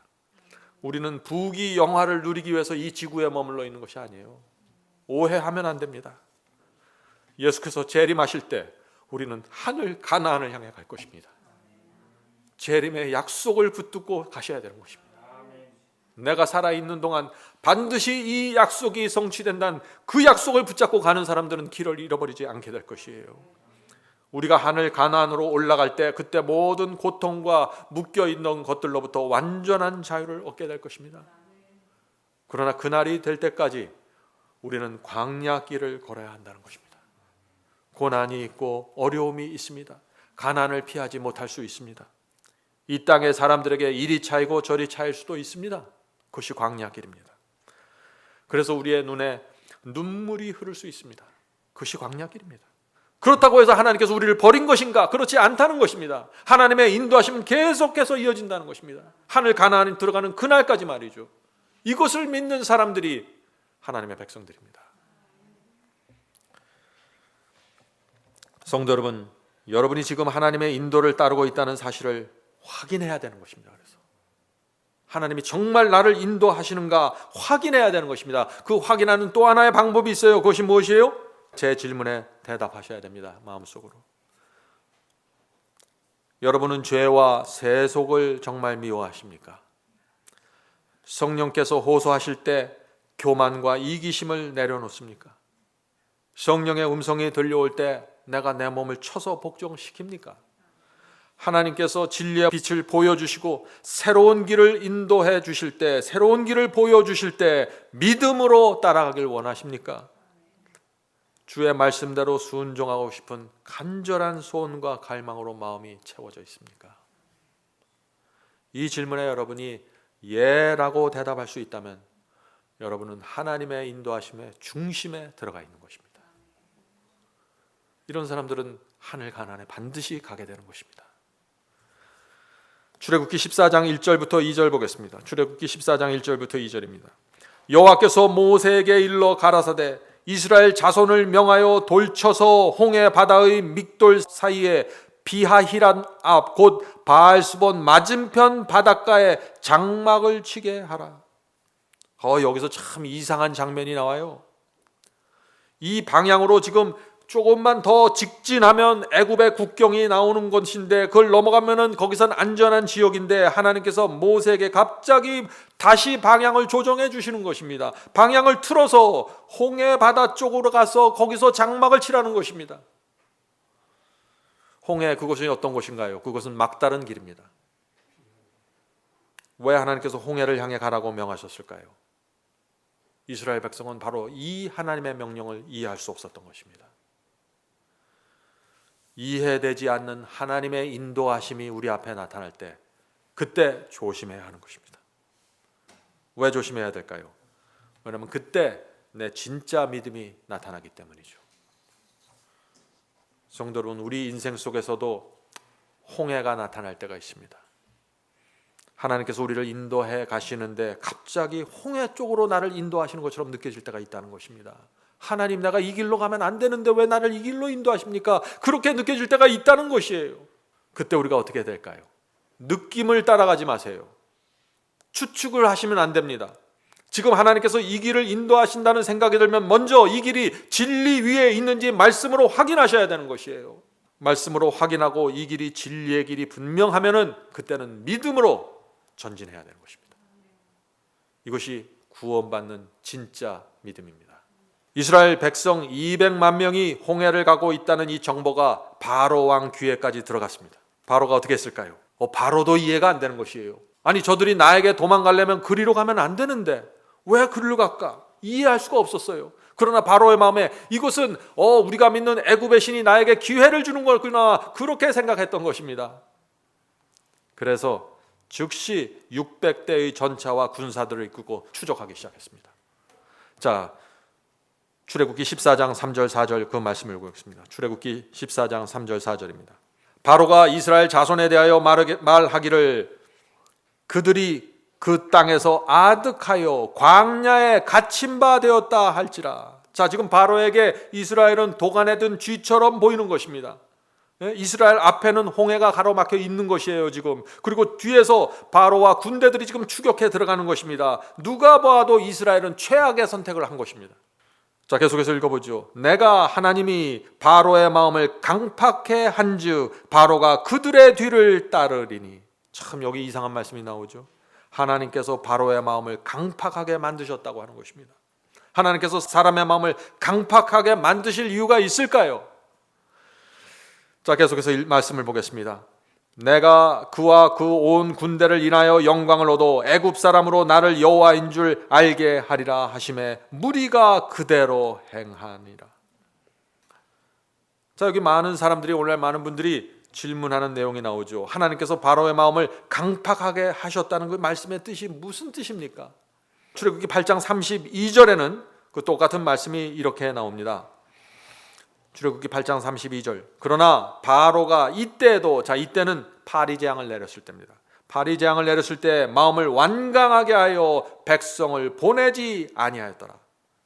우리는 부귀 영화를 누리기 위해서 이 지구에 머물러 있는 것이 아니에요. 오해하면 안 됩니다. 예수께서 재림하실 때 우리는 하늘 가나안을 향해 갈 것입니다. 재림의 약속을 붙들고 가셔야 되는 것입니다. 내가 살아있는 동안 반드시 이 약속이 성취된다는 그 약속을 붙잡고 가는 사람들은 길을 잃어버리지 않게 될 것이에요. 우리가 하늘 가나안으로 올라갈 때 그때 모든 고통과 묶여있는 것들로부터 완전한 자유를 얻게 될 것입니다. 그러나 그날이 될 때까지 우리는 광야 길을 걸어야 한다는 것입니다. 고난이 있고 어려움이 있습니다. 가난을 피하지 못할 수 있습니다. 이 땅의 사람들에게 이리 차이고 저리 차일 수도 있습니다. 그것이 광야 길입니다. 그래서 우리의 눈에 눈물이 흐를 수 있습니다. 그것이 광야 길입니다. 그렇다고 해서 하나님께서 우리를 버린 것인가? 그렇지 않다는 것입니다. 하나님의 인도하심은 계속해서 이어진다는 것입니다. 하늘 가나안에 들어가는 그날까지 말이죠. 이것을 믿는 사람들이 하나님의 백성들입니다. 성도 여러분, 여러분이 지금 하나님의 인도를 따르고 있다는 사실을 확인해야 되는 것입니다. 그래서 하나님이 정말 나를 인도하시는가 확인해야 되는 것입니다. 그 확인하는 또 하나의 방법이 있어요. 그것이 무엇이에요? 제 질문에 대답하셔야 됩니다. 마음속으로. 여러분은 죄와 세속을 정말 미워하십니까? 성령께서 호소하실 때 교만과 이기심을 내려놓습니까? 성령의 음성이 들려올 때 내가 내 몸을 쳐서 복종시킵니까? 하나님께서 진리의 빛을 보여주시고 새로운 길을 인도해 주실 때, 새로운 길을 보여주실 때 믿음으로 따라가길 원하십니까? 주의 말씀대로 순종하고 싶은 간절한 소원과 갈망으로 마음이 채워져 있습니까? 이 질문에 여러분이 예라고 대답할 수 있다면 여러분은 하나님의 인도하심의 중심에 들어가 있는 것입니다. 이런 사람들은 하늘 가나안에 반드시 가게 되는 것입니다. 출애굽기 14장 1절부터 2절 보겠습니다. 출애굽기 14장 1절부터 2절입니다. 여호와께서 모세에게 일러 가라사대 이스라엘 자손을 명하여 돌쳐서 홍해 바다의 믹돌 사이에 비하히란 앞 곧 바알스본 맞은편 바닷가에 장막을 치게 하라. 여기서 참 이상한 장면이 나와요. 이 방향으로 지금 조금만 더 직진하면 애굽의 국경이 나오는 곳인데 그걸 넘어가면은 거기선 안전한 지역인데 하나님께서 모세에게 갑자기 다시 방향을 조정해 주시는 것입니다. 방향을 틀어서 홍해 바다 쪽으로 가서 거기서 장막을 치라는 것입니다. 홍해, 그곳이 어떤 곳인가요? 그것은 막다른 길입니다. 왜 하나님께서 홍해를 향해 가라고 명하셨을까요? 이스라엘 백성은 바로 이 하나님의 명령을 이해할 수 없었던 것입니다. 이해되지 않는 하나님의 인도하심이 우리 앞에 나타날 때 그때 조심해야 하는 것입니다. 왜 조심해야 될까요? 왜냐하면 그때 내 진짜 믿음이 나타나기 때문이죠. 성도 여러분, 우리 인생 속에서도 홍해가 나타날 때가 있습니다. 하나님께서 우리를 인도해 가시는데 갑자기 홍해 쪽으로 나를 인도하시는 것처럼 느껴질 때가 있다는 것입니다. 하나님, 내가 이 길로 가면 안 되는데 왜 나를 이 길로 인도하십니까? 그렇게 느껴질 때가 있다는 것이에요. 그때 우리가 어떻게 해야 될까요? 느낌을 따라가지 마세요. 추측을 하시면 안 됩니다. 지금 하나님께서 이 길을 인도하신다는 생각이 들면 먼저 이 길이 진리 위에 있는지 말씀으로 확인하셔야 되는 것이에요. 말씀으로 확인하고 이 길이 진리의 길이 분명하면은 그때는 믿음으로 전진해야 되는 것입니다. 이것이 구원받는 진짜 믿음입니다. 이스라엘 백성 200만 명이 홍해를 가고 있다는 이 정보가 바로 왕 귀에까지 들어갔습니다. 바로가 어떻게 했을까요? 바로도 이해가 안 되는 것이에요. 아니, 저들이 나에게 도망가려면 그리로 가면 안 되는데 왜 그리로 갈까? 이해할 수가 없었어요. 그러나 바로의 마음에 이것은 우리가 믿는 애굽의 신이 나에게 기회를 주는 거구나, 그렇게 생각했던 것입니다. 그래서 즉시 600대의 전차와 군사들을 이끌고 추적하기 시작했습니다. 자, 출애굽기 14장 3절 4절 그 말씀을 읽겠습니다. 출애굽기 14장 3절 4절입니다. 바로가 이스라엘 자손에 대하여 말하기를 그들이 그 땅에서 아득하여 광야에 갇힌 바 되었다 할지라. 자, 지금 바로에게 이스라엘은 도간에 든 쥐처럼 보이는 것입니다. 이스라엘 앞에는 홍해가 가로막혀 있는 것이에요 지금. 그리고 뒤에서 바로와 군대들이 지금 추격해 들어가는 것입니다. 누가 봐도 이스라엘은 최악의 선택을 한 것입니다. 자, 계속해서 읽어보죠. 내가 하나님이 바로의 마음을 강팍해 한즉 바로가 그들의 뒤를 따르리니. 참, 여기 이상한 말씀이 나오죠. 하나님께서 바로의 마음을 강팍하게 만드셨다고 하는 것입니다. 하나님께서 사람의 마음을 강팍하게 만드실 이유가 있을까요? 자, 계속해서 말씀을 보겠습니다. 내가 그와 그 온 군대를 인하여 영광을 얻어 애굽 사람으로 나를 여호와인 줄 알게 하리라 하심에 무리가 그대로 행하니라. 자, 여기 많은 사람들이, 오늘 많은 분들이 질문하는 내용이 나오죠. 하나님께서 바로의 마음을 강팍하게 하셨다는 그 말씀의 뜻이 무슨 뜻입니까? 출애굽기 8장 32절에는 그 똑같은 말씀이 이렇게 나옵니다. 출애굽기 8장 32절. 그러나 바로가 이때도, 자, 이때는 파리 재앙을 내렸을 때입니다. 파리 재앙을 내렸을 때 마음을 완강하게 하여 백성을 보내지 아니하였더라.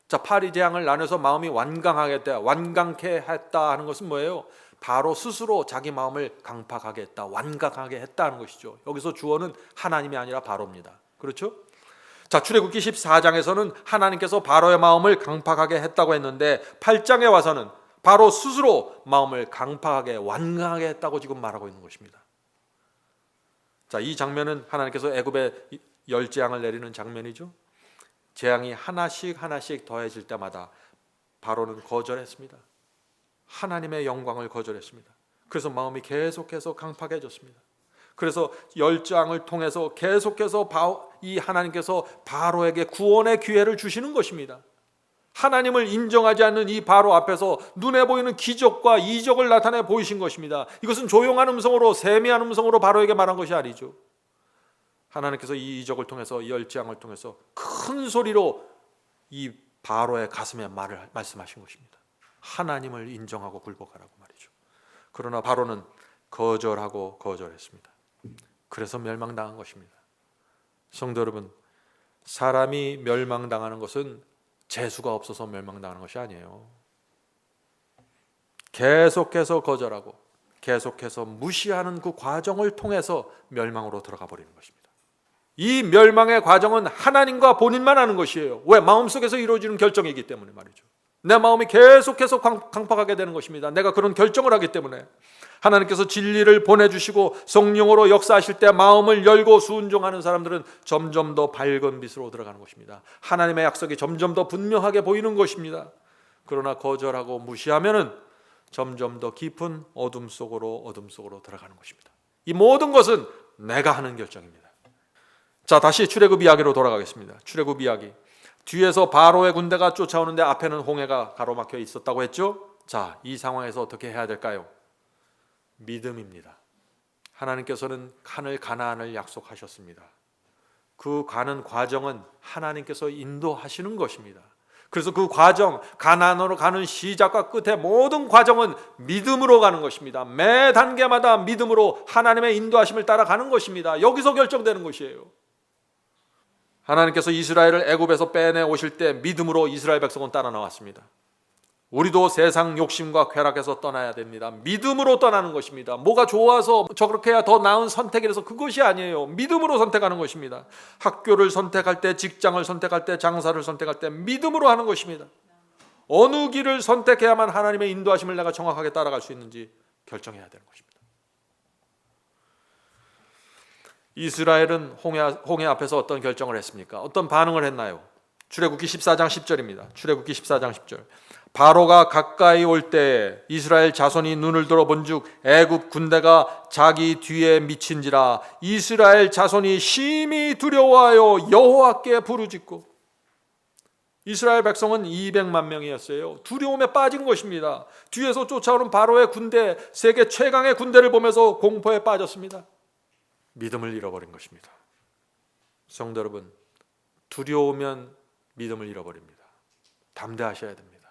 자, 파리 재앙을 나눠서 마음이 완강케 했다 하는 것은 뭐예요? 바로 스스로 자기 마음을 강팍하게 했다, 완강하게 했다는 것이죠. 여기서 주어는 하나님이 아니라 바로입니다. 그렇죠? 자, 출애굽기 14장에서는 하나님께서 바로의 마음을 강팍하게 했다고 했는데 8장에 와서는 바로 스스로 마음을 강팍하게 완강하게 했다고 지금 말하고 있는 것입니다. 자, 이 장면은 하나님께서 애굽에 열 재앙을 내리는 장면이죠. 재앙이 하나씩 더해질 때마다 바로는 거절했습니다. 하나님의 영광을 거절했습니다. 그래서 마음이 계속해서 강팍해졌습니다. 그래서 열 재앙을 통해서 계속해서 이 하나님께서 바로에게 구원의 기회를 주시는 것입니다. 하나님을 인정하지 않는 이 바로 앞에서 눈에 보이는 기적과 이적을 나타내 보이신 것입니다. 이것은 조용한 음성으로, 세미한 음성으로 바로에게 말한 것이 아니죠. 하나님께서 이 이적을 통해서, 열 재앙을 통해서 큰 소리로 이 바로의 가슴에 말씀하신 것입니다. 하나님을 인정하고 굴복하라고 말이죠. 그러나 바로는 거절했습니다. 그래서 멸망당한 것입니다. 성도 여러분, 사람이 멸망당하는 것은 재수가 없어서 멸망당하는 것이 아니에요. 계속해서 거절하고 계속해서 무시하는 그 과정을 통해서 멸망으로 들어가 버리는 것입니다. 이 멸망의 과정은 하나님과 본인만 아는 것이에요. 왜? 마음속에서 이루어지는 결정이기 때문에 말이죠. 내 마음이 계속해서 강팍하게 되는 것입니다. 내가 그런 결정을 하기 때문에. 하나님께서 진리를 보내주시고 성령으로 역사하실 때 마음을 열고 순종하는 사람들은 점점 더 밝은 빛으로 들어가는 것입니다. 하나님의 약속이 점점 더 분명하게 보이는 것입니다. 그러나 거절하고 무시하면은 점점 더 깊은 어둠 속으로 들어가는 것입니다. 이 모든 것은 내가 하는 결정입니다. 자, 다시 출애굽 이야기로 돌아가겠습니다. 출애굽 이야기. 뒤에서 바로의 군대가 쫓아오는데 앞에는 홍해가 가로막혀 있었다고 했죠. 자, 이 상황에서 어떻게 해야 될까요? 믿음입니다. 하나님께서는 가나안을 약속하셨습니다. 그 가는 과정은 하나님께서 인도하시는 것입니다. 그래서 그 과정, 가나안으로 가는 시작과 끝의 모든 과정은 믿음으로 가는 것입니다. 매 단계마다 믿음으로 하나님의 인도하심을 따라가는 것입니다. 여기서 결정되는 것이에요. 하나님께서 이스라엘을 애굽에서 빼내 오실 때 믿음으로 이스라엘 백성은 따라 나왔습니다. 우리도 세상 욕심과 쾌락에서 떠나야 됩니다. 믿음으로 떠나는 것입니다. 뭐가 좋아서 저렇게 해야 더 나은 선택이라서 그것이 아니에요. 믿음으로 선택하는 것입니다. 학교를 선택할 때, 직장을 선택할 때, 장사를 선택할 때 믿음으로 하는 것입니다. 어느 길을 선택해야만 하나님의 인도하심을 내가 정확하게 따라갈 수 있는지 결정해야 되는 것입니다. 이스라엘은 홍해 앞에서 어떤 결정을 했습니까? 어떤 반응을 했나요? 출애굽기 14장 10절입니다. 출애굽기 14장 10절. 바로가 가까이 올 때에 이스라엘 자손이 눈을 들어 본즉 애굽 군대가 자기 뒤에 미친지라 이스라엘 자손이 심히 두려워하여 여호와께 부르짖고. 이스라엘 백성은 200만 명이었어요. 두려움에 빠진 것입니다. 뒤에서 쫓아오는 바로의 군대, 세계 최강의 군대를 보면서 공포에 빠졌습니다. 믿음을 잃어버린 것입니다. 성도 여러분, 두려우면 믿음을 잃어버립니다. 담대하셔야 됩니다.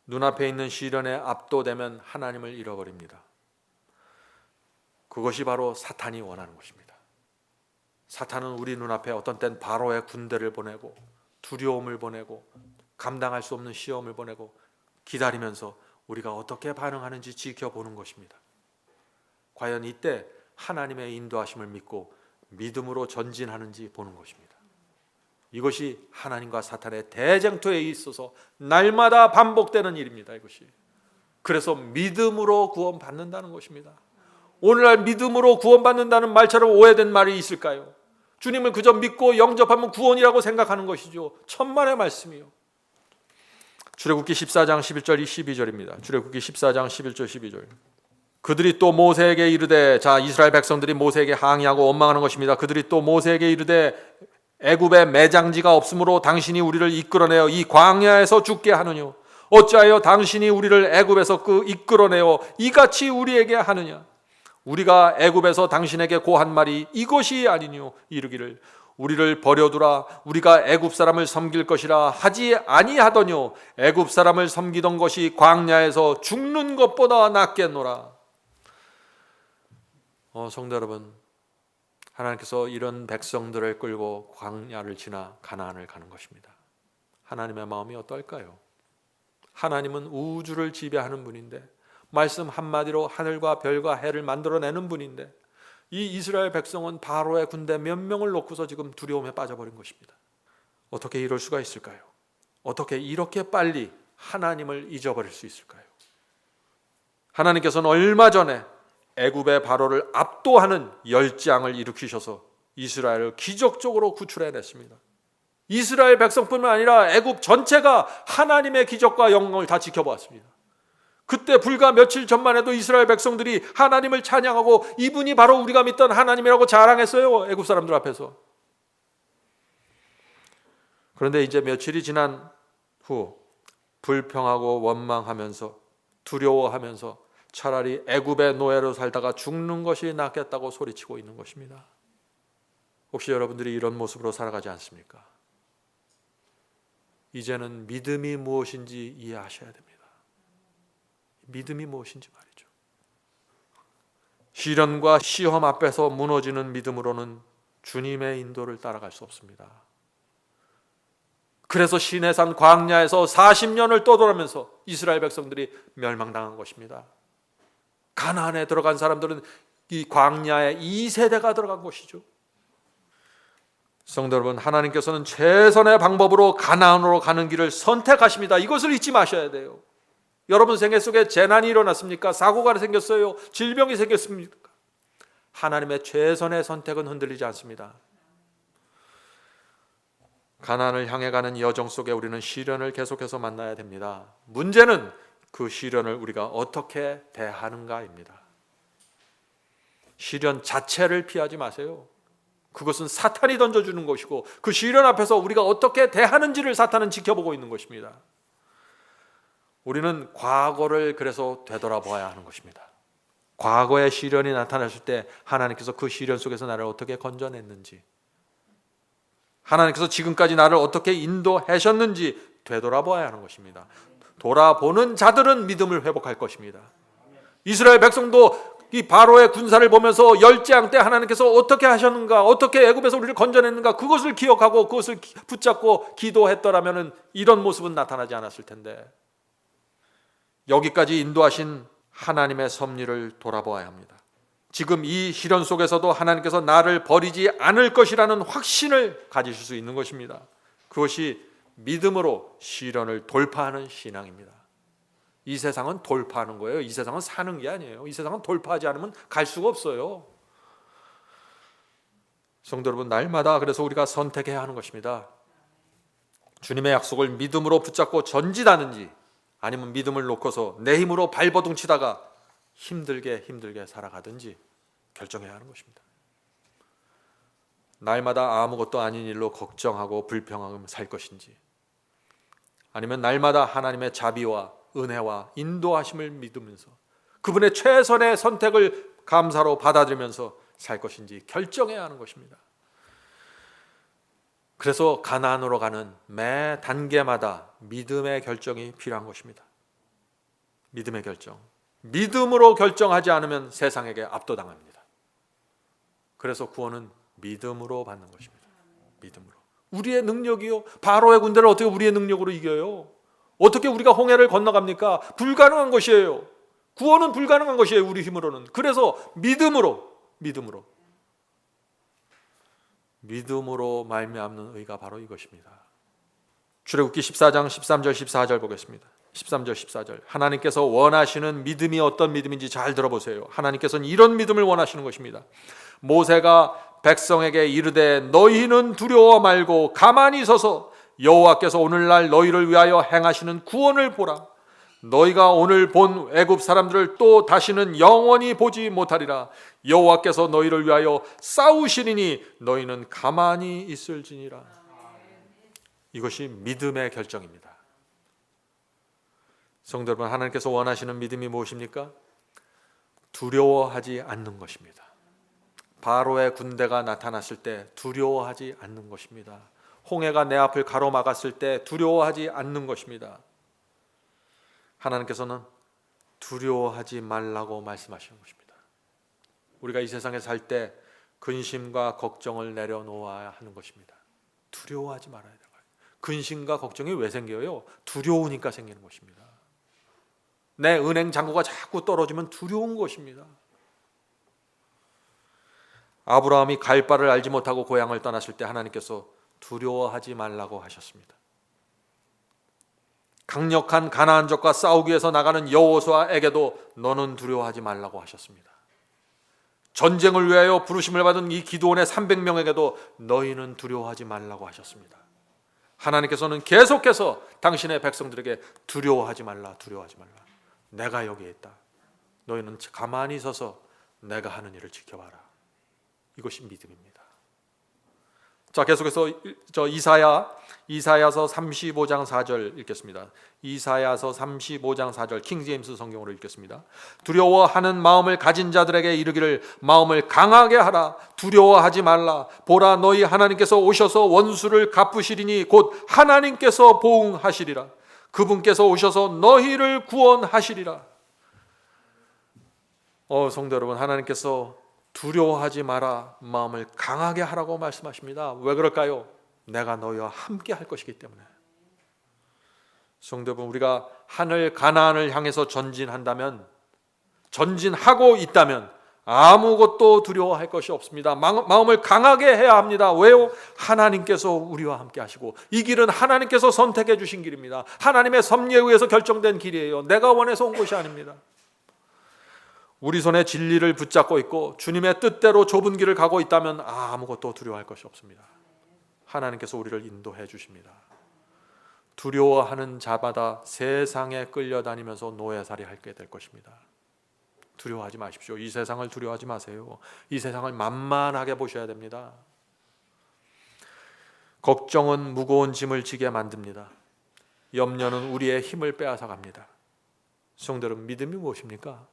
눈앞에 있는 시련에 압도되면 하나님을 잃어버립니다. 그것이 바로 사탄이 원하는 것입니다. 사탄은 우리 눈앞에 어떤 땐 바로의 군대를 보내고 두려움을 보내고 감당할 수 없는 시험을 보내고 기다리면서 우리가 어떻게 반응하는지 지켜보는 것입니다. 과연 이때 하나님의 인도하심을 믿고 믿음으로 전진하는지 보는 것입니다. 이것이 하나님과 사탄의 대쟁투에 있어서 날마다 반복되는 일입니다. 이것이. 그래서 믿음으로 구원받는다는 것입니다. 오늘날 믿음으로 구원받는다는 말처럼 오해된 말이 있을까요? 주님을 그저 믿고 영접하면 구원이라고 생각하는 것이죠. 천만의 말씀이요. 출애굽기 14장 11절 12절입니다. 출애굽기 14장 11절 12절. 그들이 또 모세에게 이르되, 자, 이스라엘 백성들이 모세에게 항의하고 원망하는 것입니다. 그들이 또 모세에게 이르되 애굽에 매장지가 없으므로 당신이 우리를 이끌어내어 이 광야에서 죽게 하느냐? 어찌하여 당신이 우리를 애굽에서 이끌어내어 이같이 우리에게 하느냐? 우리가 애굽에서 당신에게 고한 말이 이것이 아니뇨? 이르기를 우리를 버려두라, 우리가 애굽 사람을 섬길 것이라 하지 아니하더뇨? 애굽 사람을 섬기던 것이 광야에서 죽는 것보다 낫겠노라. 성도 여러분, 하나님께서 이런 백성들을 끌고 광야를 지나 가나안을 가는 것입니다. 하나님의 마음이 어떨까요? 하나님은 우주를 지배하는 분인데, 말씀 한마디로 하늘과 별과 해를 만들어내는 분인데, 이 이스라엘 백성은 바로의 군대 몇 명을 놓고서 지금 두려움에 빠져버린 것입니다. 어떻게 이럴 수가 있을까요? 어떻게 이렇게 빨리 하나님을 잊어버릴 수 있을까요? 하나님께서는 얼마 전에 애굽의 바로를 압도하는 열장을 일으키셔서 이스라엘을 기적적으로 구출해냈습니다. 이스라엘 백성뿐만 아니라 애굽 전체가 하나님의 기적과 영광을 다 지켜보았습니다. 그때 불과 며칠 전만 해도 이스라엘 백성들이 하나님을 찬양하고 이분이 바로 우리가 믿던 하나님이라고 자랑했어요. 애굽 사람들 앞에서. 그런데 이제 며칠이 지난 후 불평하고 원망하면서 두려워하면서 차라리 애굽의 노예로 살다가 죽는 것이 낫겠다고 소리치고 있는 것입니다. 혹시 여러분들이 이런 모습으로 살아가지 않습니까? 이제는 믿음이 무엇인지 이해하셔야 됩니다. 믿음이 무엇인지 말이죠. 시련과 시험 앞에서 무너지는 믿음으로는 주님의 인도를 따라갈 수 없습니다. 그래서 시내산 광야에서 40년을 떠돌면서 이스라엘 백성들이 멸망당한 것입니다. 가나안에 들어간 사람들은 이 광야에 2세대가 들어간 것이죠. 성도 여러분, 하나님께서는 최선의 방법으로 가나안으로 가는 길을 선택하십니다. 이것을 잊지 마셔야 돼요. 여러분 생애 속에 재난이 일어났습니까? 사고가 생겼어요? 질병이 생겼습니까? 하나님의 최선의 선택은 흔들리지 않습니다. 가나안을 향해 가는 여정 속에 우리는 시련을 계속해서 만나야 됩니다. 문제는 그 시련을 우리가 어떻게 대하는가입니다. 시련 자체를 피하지 마세요. 그것은 사탄이 던져주는 것이고 그 시련 앞에서 우리가 어떻게 대하는지를 사탄은 지켜보고 있는 것입니다. 우리는 과거를 그래서 되돌아봐야 하는 것입니다. 과거의 시련이 나타났을 때 하나님께서 그 시련 속에서 나를 어떻게 건져냈는지, 하나님께서 지금까지 나를 어떻게 인도하셨는지 되돌아봐야 하는 것입니다. 돌아보는 자들은 믿음을 회복할 것입니다. 이스라엘 백성도 이 바로의 군사를 보면서 열재앙 때 하나님께서 어떻게 하셨는가, 어떻게 애굽에서 우리를 건져냈는가, 그것을 기억하고 그것을 붙잡고 기도했더라면 이런 모습은 나타나지 않았을 텐데, 여기까지 인도하신 하나님의 섭리를 돌아보아야 합니다. 지금 이 시련 속에서도 하나님께서 나를 버리지 않을 것이라는 확신을 가지실 수 있는 것입니다. 그것이 믿음으로 시련을 돌파하는 신앙입니다. 이 세상은 돌파하는 거예요. 이 세상은 사는 게 아니에요. 이 세상은 돌파하지 않으면 갈 수가 없어요. 성도 여러분, 날마다 그래서 우리가 선택해야 하는 것입니다. 주님의 약속을 믿음으로 붙잡고 전진하는지 아니면 믿음을 놓고서 내 힘으로 발버둥치다가 힘들게 살아가든지 결정해야 하는 것입니다. 날마다 아무것도 아닌 일로 걱정하고 불평하며 살 것인지 아니면 날마다 하나님의 자비와 은혜와 인도하심을 믿으면서 그분의 최선의 선택을 감사로 받아들이면서 살 것인지 결정해야 하는 것입니다. 그래서 가나안으로 가는 매 단계마다 믿음의 결정이 필요한 것입니다. 믿음의 결정. 믿음으로 결정하지 않으면 세상에게 압도당합니다. 그래서 구원은 믿음으로 받는 것입니다. 믿음으로. 우리의 능력이요? 바로의 군대를 어떻게 우리의 능력으로 이겨요? 어떻게 우리가 홍해를 건너갑니까? 불가능한 것이에요. 구원은 불가능한 것이에요. 우리 힘으로는. 그래서 믿음으로 말미암는 의가 바로 이것입니다. 출애굽기 14장 13절 14절 보겠습니다. 13절 14절 하나님께서 원하시는 믿음이 어떤 믿음인지 잘 들어보세요. 하나님께서는 이런 믿음을 원하시는 것입니다. 모세가 백성에게 이르되 너희는 두려워 말고 가만히 서서 여호와께서 오늘날 너희를 위하여 행하시는 구원을 보라. 너희가 오늘 본 애굽 사람들을 또 다시는 영원히 보지 못하리라. 여호와께서 너희를 위하여 싸우시리니 너희는 가만히 있을지니라. 이것이 믿음의 결정입니다. 성도 여러분, 하나님께서 원하시는 믿음이 무엇입니까? 두려워하지 않는 것입니다. 바로의 군대가 나타났을 때 두려워하지 않는 것입니다. 홍해가 내 앞을 가로막았을 때 두려워하지 않는 것입니다. 하나님께서는 두려워하지 말라고 말씀하시는 것입니다. 우리가 이 세상에 살 때 근심과 걱정을 내려놓아야 하는 것입니다. 두려워하지 말아야 돼요. 근심과 걱정이 왜 생겨요? 두려우니까 생기는 것입니다. 내 은행 잔고가 자꾸 떨어지면 두려운 것입니다. 아브라함이 갈 바를 알지 못하고 고향을 떠났을 때 하나님께서 두려워하지 말라고 하셨습니다. 강력한 가나안족과 싸우기 위해서 나가는 여호수아에게도 너는 두려워하지 말라고 하셨습니다. 전쟁을 위하여 부르심을 받은 이 기드온의 300명에게도 너희는 두려워하지 말라고 하셨습니다. 하나님께서는 계속해서 당신의 백성들에게 두려워하지 말라. 내가 여기에 있다. 너희는 가만히 서서 내가 하는 일을 지켜봐라. 이것이 믿음입니다. 자, 계속해서 이사야서 35장 4절 읽겠습니다. 이사야서 35장 4절 킹제임스 성경으로 읽겠습니다. 두려워하는 마음을 가진 자들에게 이르기를 마음을 강하게 하라. 두려워하지 말라. 보라, 너희 하나님께서 오셔서 원수를 갚으시리니 곧 하나님께서 보응하시리라. 그분께서 오셔서 너희를 구원하시리라. 성도 여러분, 하나님께서 두려워하지 마라, 마음을 강하게 하라고 말씀하십니다. 왜 그럴까요? 내가 너희와 함께 할 것이기 때문에. 성도 여러분, 우리가 하늘 가나안을 향해서 전진하고 있다면 아무것도 두려워할 것이 없습니다. 마음을 강하게 해야 합니다. 왜요? 하나님께서 우리와 함께 하시고 이 길은 하나님께서 선택해 주신 길입니다. 하나님의 섭리에 의해서 결정된 길이에요. 내가 원해서 온 것이 아닙니다. 우리 손에 진리를 붙잡고 있고 주님의 뜻대로 좁은 길을 가고 있다면 아무것도 두려워할 것이 없습니다. 하나님께서 우리를 인도해 주십니다. 두려워하는 자마다 세상에 끌려다니면서 노예살이 하게 될 것입니다. 두려워하지 마십시오. 이 세상을 두려워하지 마세요. 이 세상을 만만하게 보셔야 됩니다. 걱정은 무거운 짐을 지게 만듭니다. 염려는 우리의 힘을 빼앗아 갑니다. 성도들은 믿음이 무엇입니까?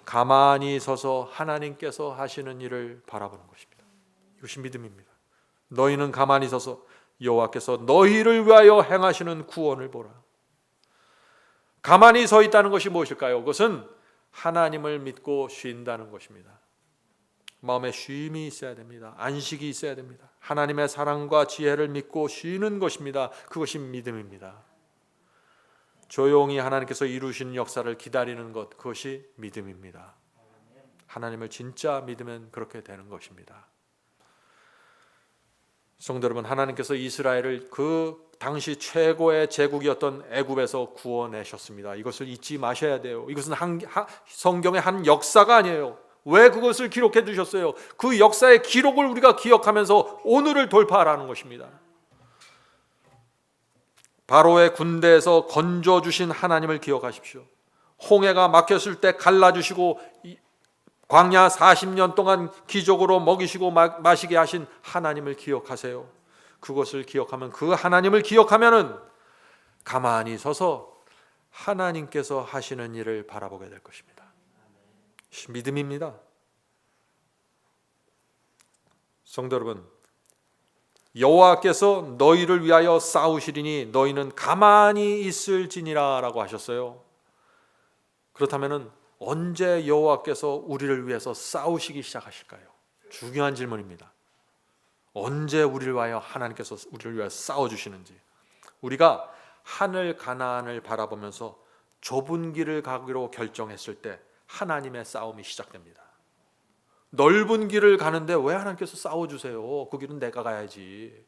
가만히 서서 하나님께서 하시는 일을 바라보는 것입니다. 이것이 믿음입니다. 너희는 가만히 서서 여호와께서 너희를 위하여 행하시는 구원을 보라. 가만히 서 있다는 것이 무엇일까요? 그것은 하나님을 믿고 쉰다는 것입니다. 마음에 쉼이 있어야 됩니다. 안식이 있어야 됩니다. 하나님의 사랑과 지혜를 믿고 쉬는 것입니다. 그것이 믿음입니다. 조용히 하나님께서 이루시는 역사를 기다리는 것, 그것이 믿음입니다. 하나님을 진짜 믿으면 그렇게 되는 것입니다. 성도 여러분, 하나님께서 이스라엘을 그 당시 최고의 제국이었던 애굽에서 구원내셨습니다. 이것을 잊지 마셔야 돼요. 이것은 성경의 한 역사가 아니에요. 왜 그것을 기록해 두셨어요? 그 역사의 기록을 우리가 기억하면서 오늘을 돌파하라는 것입니다. 바로의 군대에서 건져주신 하나님을 기억하십시오. 홍해가 막혔을 때 갈라주시고 광야 40년 동안 기적으로 먹이시고 마시게 하신 하나님을 기억하세요. 그것을 기억하면, 그 하나님을 기억하면은 가만히 서서 하나님께서 하시는 일을 바라보게 될 것입니다. 믿음입니다. 성도 여러분, 여호와께서 너희를 위하여 싸우시리니 너희는 가만히 있을지니라 라고 하셨어요. 그렇다면 언제 여호와께서 우리를 위해서 싸우시기 시작하실까요? 중요한 질문입니다. 언제 우리를 위하여 하나님께서 우리를 위하여 싸워주시는지. 우리가 하늘 가나안을 바라보면서 좁은 길을 가기로 결정했을 때 하나님의 싸움이 시작됩니다. 넓은 길을 가는데 왜 하나님께서 싸워주세요? 그 길은 내가 가야지.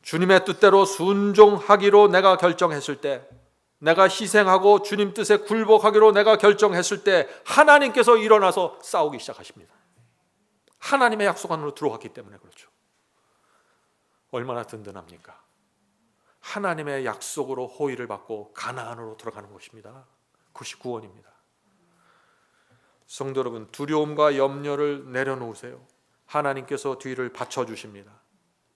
주님의 뜻대로 순종하기로 내가 결정했을 때, 내가 희생하고 주님 뜻에 굴복하기로 내가 결정했을 때 하나님께서 일어나서 싸우기 시작하십니다. 하나님의 약속 안으로 들어왔기 때문에 그렇죠. 얼마나 든든합니까? 하나님의 약속으로 호의를 받고 가나안으로 들어가는 것입니다. 그것이 구원입니다. 성도 여러분, 두려움과 염려를 내려놓으세요. 하나님께서 뒤를 받쳐주십니다.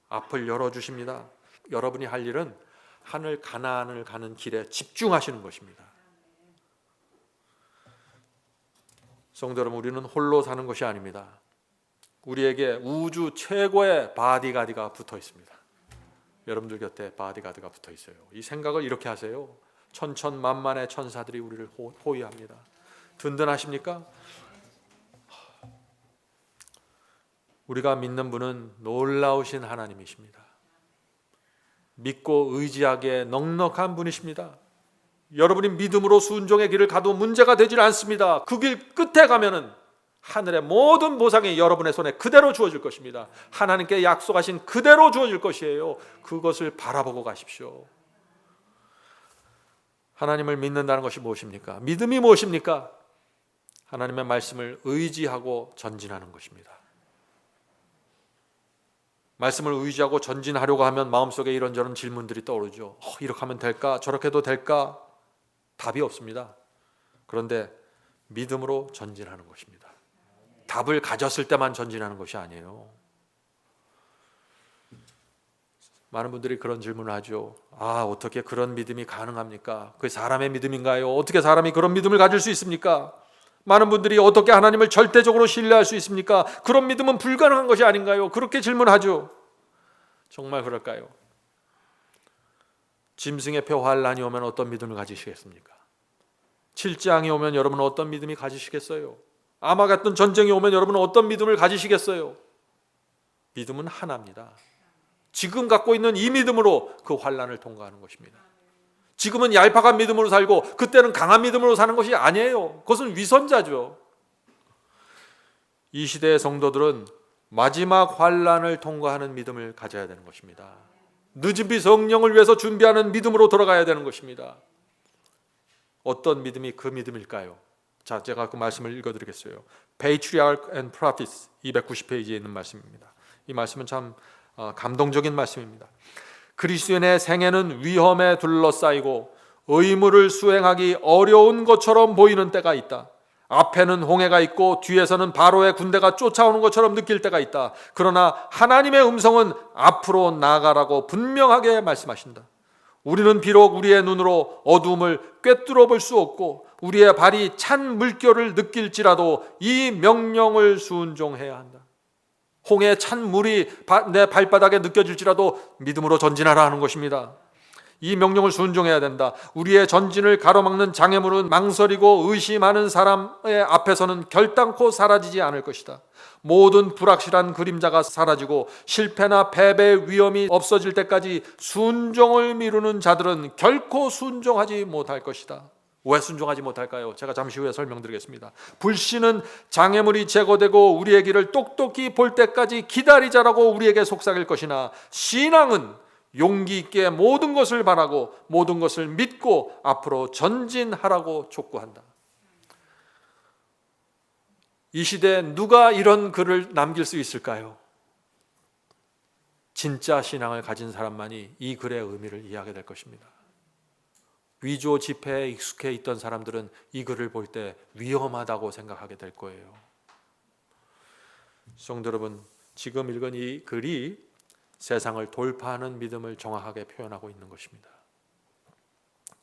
앞을 열어주십니다. 여러분이 할 일은 하늘 가나안을 가는 길에 집중하시는 것입니다. 성도 여러분, 우리는 홀로 사는 것이 아닙니다. 우리에게 우주 최고의 바디가드가 붙어 있습니다. 여러분들 곁에 바디가드가 붙어 있어요. 이 생각을 이렇게 하세요. 천천만만의 천사들이 우리를 호위합니다. 든든하십니까? 우리가 믿는 분은 놀라우신 하나님이십니다. 믿고 의지하기에 넉넉한 분이십니다. 여러분이 믿음으로 순종의 길을 가도 문제가 되질 않습니다. 그 길 끝에 가면은 하늘의 모든 보상이 여러분의 손에 그대로 주어질 것입니다. 하나님께 약속하신 그대로 주어질 것이에요. 그것을 바라보고 가십시오. 하나님을 믿는다는 것이 무엇입니까? 믿음이 무엇입니까? 하나님의 말씀을 의지하고 전진하는 것입니다. 말씀을 의지하고 전진하려고 하면 마음속에 이런저런 질문들이 떠오르죠. 이렇게 하면 될까? 저렇게 해도 될까? 답이 없습니다. 그런데 믿음으로 전진하는 것입니다. 답을 가졌을 때만 전진하는 것이 아니에요. 많은 분들이 그런 질문을 하죠. 어떻게 그런 믿음이 가능합니까? 그게 사람의 믿음인가요? 어떻게 사람이 그런 믿음을 가질 수 있습니까? 많은 분들이 어떻게 하나님을 절대적으로 신뢰할 수 있습니까? 그런 믿음은 불가능한 것이 아닌가요? 그렇게 질문하죠. 정말 그럴까요? 짐승의 표 환란이 오면 어떤 믿음을 가지시겠습니까? 칠재앙이 오면 여러분은 어떤 믿음이 가지시겠어요? 아마 같은 전쟁이 오면 여러분은 어떤 믿음을 가지시겠어요? 믿음은 하나입니다. 지금 갖고 있는 이 믿음으로 그 환란을 통과하는 것입니다. 지금은 얄팍한 믿음으로 살고 그때는 강한 믿음으로 사는 것이 아니에요. 그것은 위선자죠. 이 시대의 성도들은 마지막 환란을 통과하는 믿음을 가져야 되는 것입니다. 늦은 비 성령을 위해서 준비하는 믿음으로 돌아가야 되는 것입니다. 어떤 믿음이 그 믿음일까요? 자, 제가 그 말씀을 읽어드리겠어요. Patriarch and Prophets 290페이지에 있는 말씀입니다. 이 말씀은 참 감동적인 말씀입니다. 그리스도인의 생애는 위험에 둘러싸이고 의무를 수행하기 어려운 것처럼 보이는 때가 있다. 앞에는 홍해가 있고 뒤에서는 바로의 군대가 쫓아오는 것처럼 느낄 때가 있다. 그러나 하나님의 음성은 앞으로 나아가라고 분명하게 말씀하신다. 우리는 비록 우리의 눈으로 어두움을 꿰뚫어 볼 수 없고 우리의 발이 찬 물결을 느낄지라도 이 명령을 순종해야 한다. 홍해의 찬 물이 내 발바닥에 느껴질지라도 믿음으로 전진하라 하는 것입니다. 이 명령을 순종해야 된다. 우리의 전진을 가로막는 장애물은 망설이고 의심하는 사람의 앞에서는 결단코 사라지지 않을 것이다. 모든 불확실한 그림자가 사라지고 실패나 패배의 위험이 없어질 때까지 순종을 미루는 자들은 결코 순종하지 못할 것이다. 왜 순종하지 못할까요? 제가 잠시 후에 설명드리겠습니다. 불신은 장애물이 제거되고 우리의 길을 똑똑히 볼 때까지 기다리자라고 우리에게 속삭일 것이나 신앙은 용기 있게 모든 것을 바라고 모든 것을 믿고 앞으로 전진하라고 촉구한다. 이 시대에 누가 이런 글을 남길 수 있을까요? 진짜 신앙을 가진 사람만이 이 글의 의미를 이해하게 될 것입니다. 위조 지폐에 익숙해 있던 사람들은 이 글을 볼 때 위험하다고 생각하게 될 거예요. 성도 여러분, 지금 읽은 이 글이 세상을 돌파하는 믿음을 정확하게 표현하고 있는 것입니다.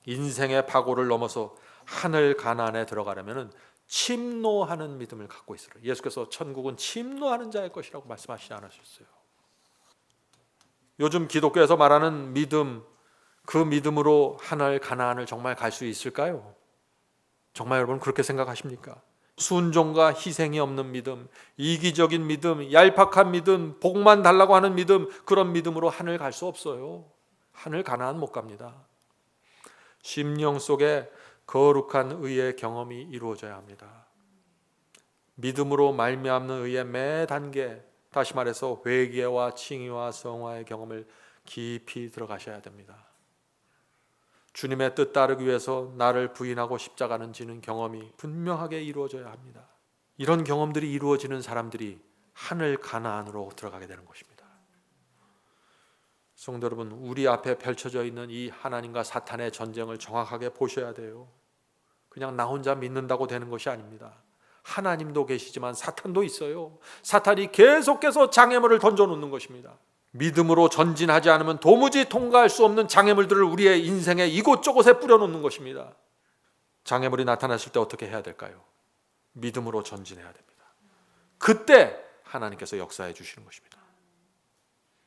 인생의 파고를 넘어서 하늘 가나안에 들어가려면 침노하는 믿음을 갖고 있으라. 예수께서 천국은 침노하는 자의 것이라고 말씀하시지 않으셨어요. 요즘 기독교에서 말하는 믿음, 그 믿음으로 하늘 가나안을 정말 갈 수 있을까요? 정말 여러분 그렇게 생각하십니까? 순종과 희생이 없는 믿음, 이기적인 믿음, 얄팍한 믿음, 복만 달라고 하는 믿음, 그런 믿음으로 하늘 갈 수 없어요. 하늘 가나안 못 갑니다. 심령 속에 거룩한 의의 경험이 이루어져야 합니다. 믿음으로 말미암는 의의 매 단계, 다시 말해서 회개와 칭의와 성화의 경험을 깊이 들어가셔야 됩니다. 주님의 뜻 따르기 위해서 나를 부인하고 십자가는 지는 경험이 분명하게 이루어져야 합니다. 이런 경험들이 이루어지는 사람들이 하늘 가나안으로 들어가게 되는 것입니다. 성도 여러분, 우리 앞에 펼쳐져 있는 이 하나님과 사탄의 전쟁을 정확하게 보셔야 돼요. 그냥 나 혼자 믿는다고 되는 것이 아닙니다. 하나님도 계시지만 사탄도 있어요. 사탄이 계속해서 장애물을 던져놓는 것입니다. 믿음으로 전진하지 않으면 도무지 통과할 수 없는 장애물들을 우리의 인생의 이곳저곳에 뿌려놓는 것입니다. 장애물이 나타났을 때 어떻게 해야 될까요? 믿음으로 전진해야 됩니다. 그때 하나님께서 역사해 주시는 것입니다.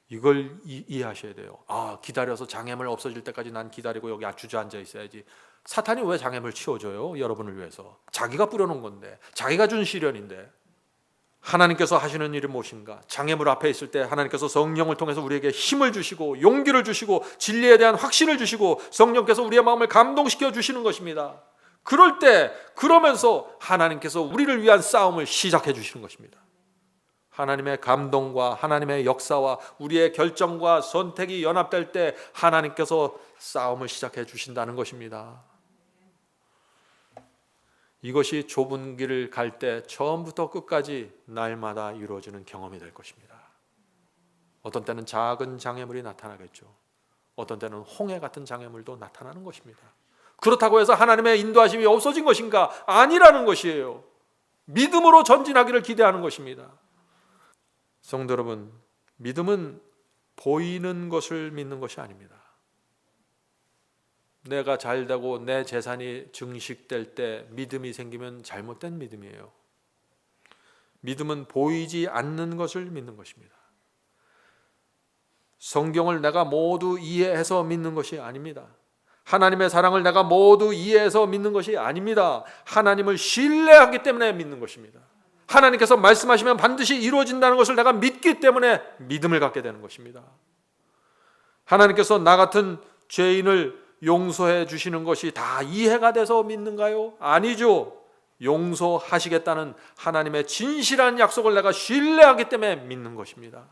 이걸 이해하셔야 돼요. 기다려서 장애물 없어질 때까지 난 기다리고 여기 주저앉아 있어야지. 사탄이 왜 장애물 치워줘요? 여러분을 위해서. 자기가 뿌려놓은 건데, 자기가 준 시련인데. 하나님께서 하시는 일이 무엇인가? 장애물 앞에 있을 때 하나님께서 성령을 통해서 우리에게 힘을 주시고 용기를 주시고 진리에 대한 확신을 주시고 성령께서 우리의 마음을 감동시켜 주시는 것입니다. 그럴 때 그러면서 하나님께서 우리를 위한 싸움을 시작해 주시는 것입니다. 하나님의 감동과 하나님의 역사와 우리의 결정과 선택이 연합될 때 하나님께서 싸움을 시작해 주신다는 것입니다. 이것이 좁은 길을 갈 때 처음부터 끝까지 날마다 이루어지는 경험이 될 것입니다. 어떤 때는 작은 장애물이 나타나겠죠. 어떤 때는 홍해 같은 장애물도 나타나는 것입니다. 그렇다고 해서 하나님의 인도하심이 없어진 것인가? 아니라는 것이에요. 믿음으로 전진하기를 기대하는 것입니다. 성도 여러분, 믿음은 보이는 것을 믿는 것이 아닙니다. 내가 잘되고 내 재산이 증식될 때 믿음이 생기면 잘못된 믿음이에요. 믿음은 보이지 않는 것을 믿는 것입니다. 성경을 내가 모두 이해해서 믿는 것이 아닙니다. 하나님의 사랑을 내가 모두 이해해서 믿는 것이 아닙니다. 하나님을 신뢰하기 때문에 믿는 것입니다. 하나님께서 말씀하시면 반드시 이루어진다는 것을 내가 믿기 때문에 믿음을 갖게 되는 것입니다. 하나님께서 나 같은 죄인을 용서해 주시는 것이 다 이해가 돼서 믿는가요? 아니죠. 용서하시겠다는 하나님의 진실한 약속을 내가 신뢰하기 때문에 믿는 것입니다.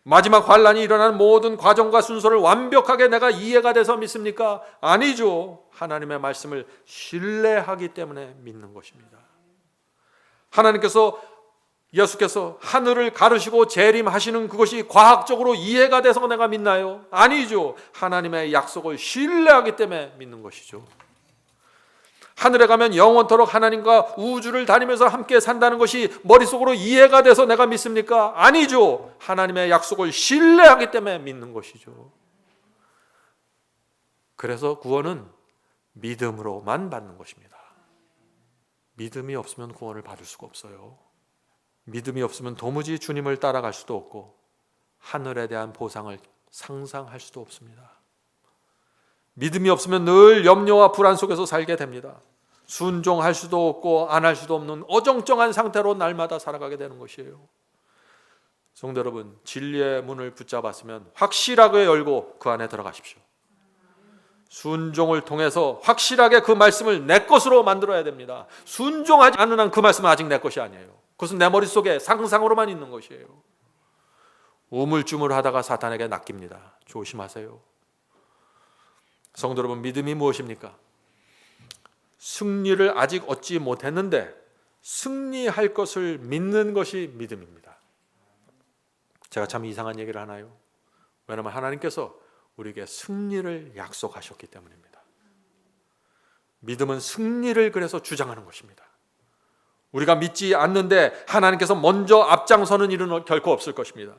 마지막 환난이 일어나는 모든 과정과 순서를 완벽하게 내가 이해가 돼서 믿습니까? 아니죠. 하나님의 말씀을 신뢰하기 때문에 믿는 것입니다. 예수께서 하늘을 가르시고 재림하시는 그것이 과학적으로 이해가 돼서 내가 믿나요? 아니죠. 하나님의 약속을 신뢰하기 때문에 믿는 것이죠. 하늘에 가면 영원토록 하나님과 우주를 다니면서 함께 산다는 것이 머릿속으로 이해가 돼서 내가 믿습니까? 아니죠. 하나님의 약속을 신뢰하기 때문에 믿는 것이죠. 그래서 구원은 믿음으로만 받는 것입니다. 믿음이 없으면 구원을 받을 수가 없어요. 믿음이 없으면 도무지 주님을 따라갈 수도 없고 하늘에 대한 보상을 상상할 수도 없습니다. 믿음이 없으면 늘 염려와 불안 속에서 살게 됩니다. 순종할 수도 없고 안 할 수도 없는 어정쩡한 상태로 날마다 살아가게 되는 것이에요. 성도 여러분, 진리의 문을 붙잡았으면 확실하게 열고 그 안에 들어가십시오. 순종을 통해서 확실하게 그 말씀을 내 것으로 만들어야 됩니다. 순종하지 않는 한 그 말씀은 아직 내 것이 아니에요. 그것은 내 머릿속에 상상으로만 있는 것이에요. 우물쭈물하다가 사탄에게 낚입니다. 조심하세요. 성도 여러분, 믿음이 무엇입니까? 승리를 아직 얻지 못했는데 승리할 것을 믿는 것이 믿음입니다. 제가 참 이상한 얘기를 하나요? 왜냐하면 하나님께서 우리에게 승리를 약속하셨기 때문입니다. 믿음은 승리를 그래서 주장하는 것입니다. 우리가 믿지 않는데 하나님께서 먼저 앞장서는 일은 결코 없을 것입니다.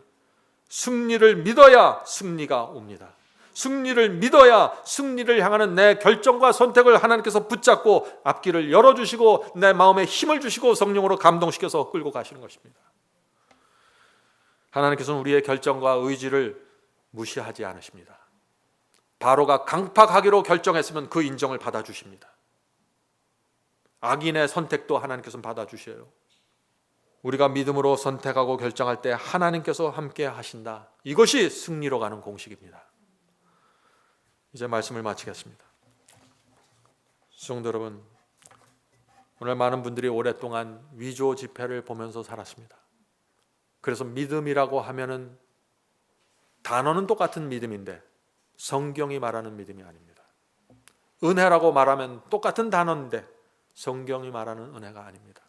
승리를 믿어야 승리가 옵니다. 승리를 믿어야 승리를 향하는 내 결정과 선택을 하나님께서 붙잡고 앞길을 열어주시고 내 마음에 힘을 주시고 성령으로 감동시켜서 끌고 가시는 것입니다. 하나님께서는 우리의 결정과 의지를 무시하지 않으십니다. 바로가 강팍하기로 결정했으면 그 인정을 받아주십니다. 악인의 선택도 하나님께서는 받아주셔요. 우리가 믿음으로 선택하고 결정할 때 하나님께서 함께 하신다. 이것이 승리로 가는 공식입니다. 이제 말씀을 마치겠습니다. 성도 여러분, 오늘 많은 분들이 오랫동안 위조 지폐를 보면서 살았습니다. 그래서 믿음이라고 하면은 단어는 똑같은 믿음인데 성경이 말하는 믿음이 아닙니다. 은혜라고 말하면 똑같은 단어인데 성경이 말하는 은혜가 아닙니다.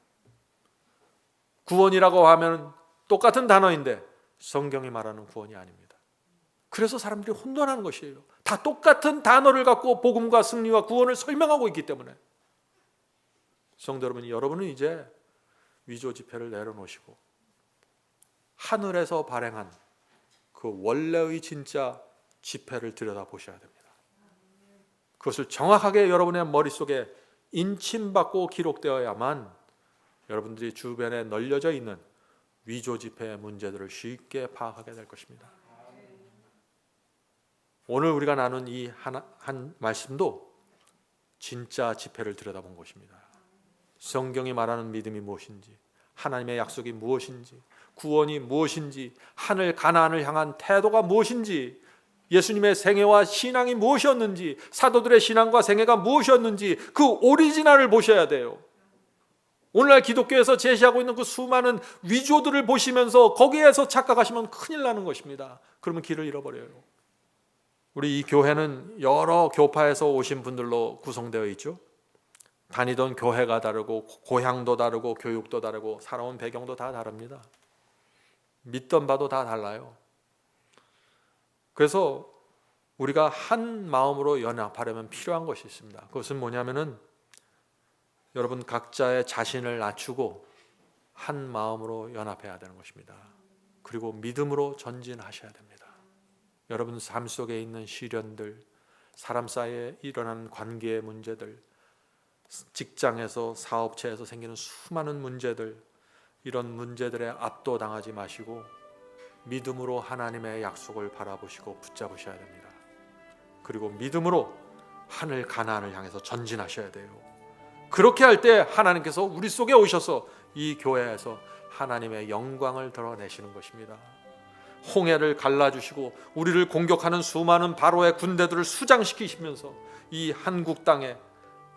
구원이라고 하면 똑같은 단어인데 성경이 말하는 구원이 아닙니다. 그래서 사람들이 혼돈하는 것이에요. 다 똑같은 단어를 갖고 복음과 승리와 구원을 설명하고 있기 때문에. 성도 여러분, 여러분은 이제 위조 지폐를 내려놓으시고 하늘에서 발행한 그 원래의 진짜 지폐를 들여다보셔야 됩니다. 그것을 정확하게 여러분의 머릿속에 인침받고 기록되어야만 여러분들이 주변에 널려져 있는 위조 지폐의 문제들을 쉽게 파악하게 될 것입니다. 오늘 우리가 나눈 이 한 말씀도 진짜 지폐를 들여다본 것입니다. 성경이 말하는 믿음이 무엇인지, 하나님의 약속이 무엇인지, 구원이 무엇인지, 하늘 가나안을 향한 태도가 무엇인지, 예수님의 생애와 신앙이 무엇이었는지, 사도들의 신앙과 생애가 무엇이었는지 그 오리지널을 보셔야 돼요. 오늘날 기독교에서 제시하고 있는 그 수많은 위조들을 보시면서 거기에서 착각하시면 큰일 나는 것입니다. 그러면 길을 잃어버려요. 우리 이 교회는 여러 교파에서 오신 분들로 구성되어 있죠. 다니던 교회가 다르고 고향도 다르고 교육도 다르고 살아온 배경도 다 다릅니다. 믿던 바도 다 달라요. 그래서 우리가 한 마음으로 연합하려면 필요한 것이 있습니다. 그것은 뭐냐면은 여러분 각자의 자신을 낮추고 한 마음으로 연합해야 되는 것입니다. 그리고 믿음으로 전진하셔야 됩니다. 여러분 삶 속에 있는 시련들, 사람 사이에 일어나는 관계의 문제들, 직장에서 사업체에서 생기는 수많은 문제들, 이런 문제들에 압도당하지 마시고 믿음으로 하나님의 약속을 바라보시고 붙잡으셔야 됩니다. 그리고 믿음으로 하늘 가나안을 향해서 전진하셔야 돼요. 그렇게 할 때 하나님께서 우리 속에 오셔서 이 교회에서 하나님의 영광을 드러내시는 것입니다. 홍해를 갈라주시고 우리를 공격하는 수많은 바로의 군대들을 수장시키시면서 이 한국 땅에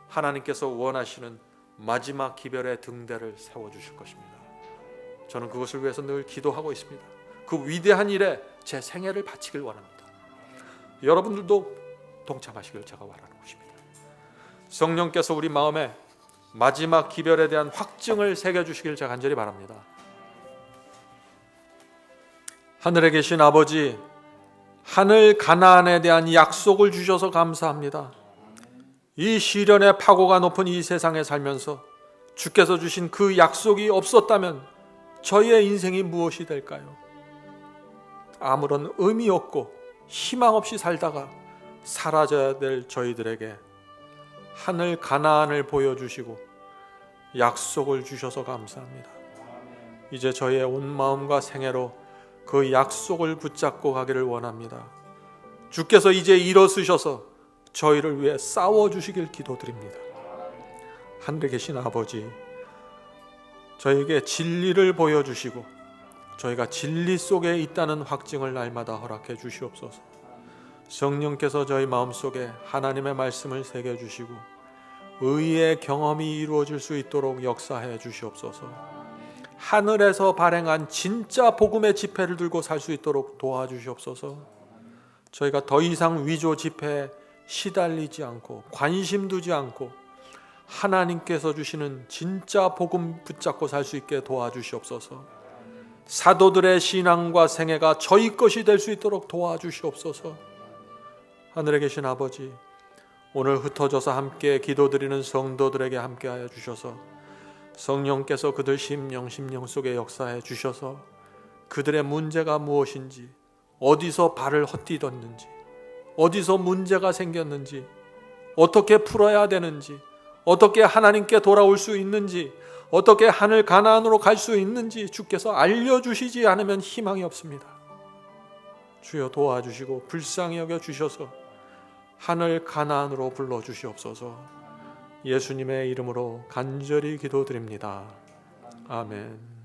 하나님께서 원하시는 마지막 기별의 등대를 세워주실 것입니다. 저는 그것을 위해서 늘 기도하고 있습니다. 그 위대한 일에 제 생애를 바치길 원합니다. 여러분들도 동참하시길 제가 바라는 것입니다. 성령께서 우리 마음에 마지막 기별에 대한 확증을 새겨주시길 제가 간절히 바랍니다. 하늘에 계신 아버지, 하늘 가나안에 대한 약속을 주셔서 감사합니다. 이 시련의 파고가 높은 이 세상에 살면서 주께서 주신 그 약속이 없었다면 저희의 인생이 무엇이 될까요? 아무런 의미 없고 희망 없이 살다가 사라져야 될 저희들에게 하늘 가나안을 보여주시고 약속을 주셔서 감사합니다. 이제 저희의 온 마음과 생애로 그 약속을 붙잡고 가기를 원합니다. 주께서 이제 일어서셔서 저희를 위해 싸워주시길 기도드립니다. 하늘에 계신 아버지, 저희에게 진리를 보여주시고 저희가 진리 속에 있다는 확증을 날마다 허락해 주시옵소서. 성령께서 저희 마음속에 하나님의 말씀을 새겨주시고 의의 경험이 이루어질 수 있도록 역사해 주시옵소서. 하늘에서 발행한 진짜 복음의 지폐를 들고 살 수 있도록 도와주시옵소서. 저희가 더 이상 위조 지폐에 시달리지 않고 관심 두지 않고 하나님께서 주시는 진짜 복음 붙잡고 살 수 있게 도와주시옵소서. 사도들의 신앙과 생애가 저희 것이 될 수 있도록 도와주시옵소서. 하늘에 계신 아버지, 오늘 흩어져서 함께 기도드리는 성도들에게 함께하여 주셔서 성령께서 그들 심령 속에 역사해 주셔서 그들의 문제가 무엇인지, 어디서 발을 헛디뎠는지, 어디서 문제가 생겼는지, 어떻게 풀어야 되는지, 어떻게 하나님께 돌아올 수 있는지, 어떻게 하늘 가나안으로 갈 수 있는지 주께서 알려주시지 않으면 희망이 없습니다. 주여 도와주시고 불쌍히 여겨 주셔서 하늘 가나안으로 불러주시옵소서. 예수님의 이름으로 간절히 기도드립니다. 아멘.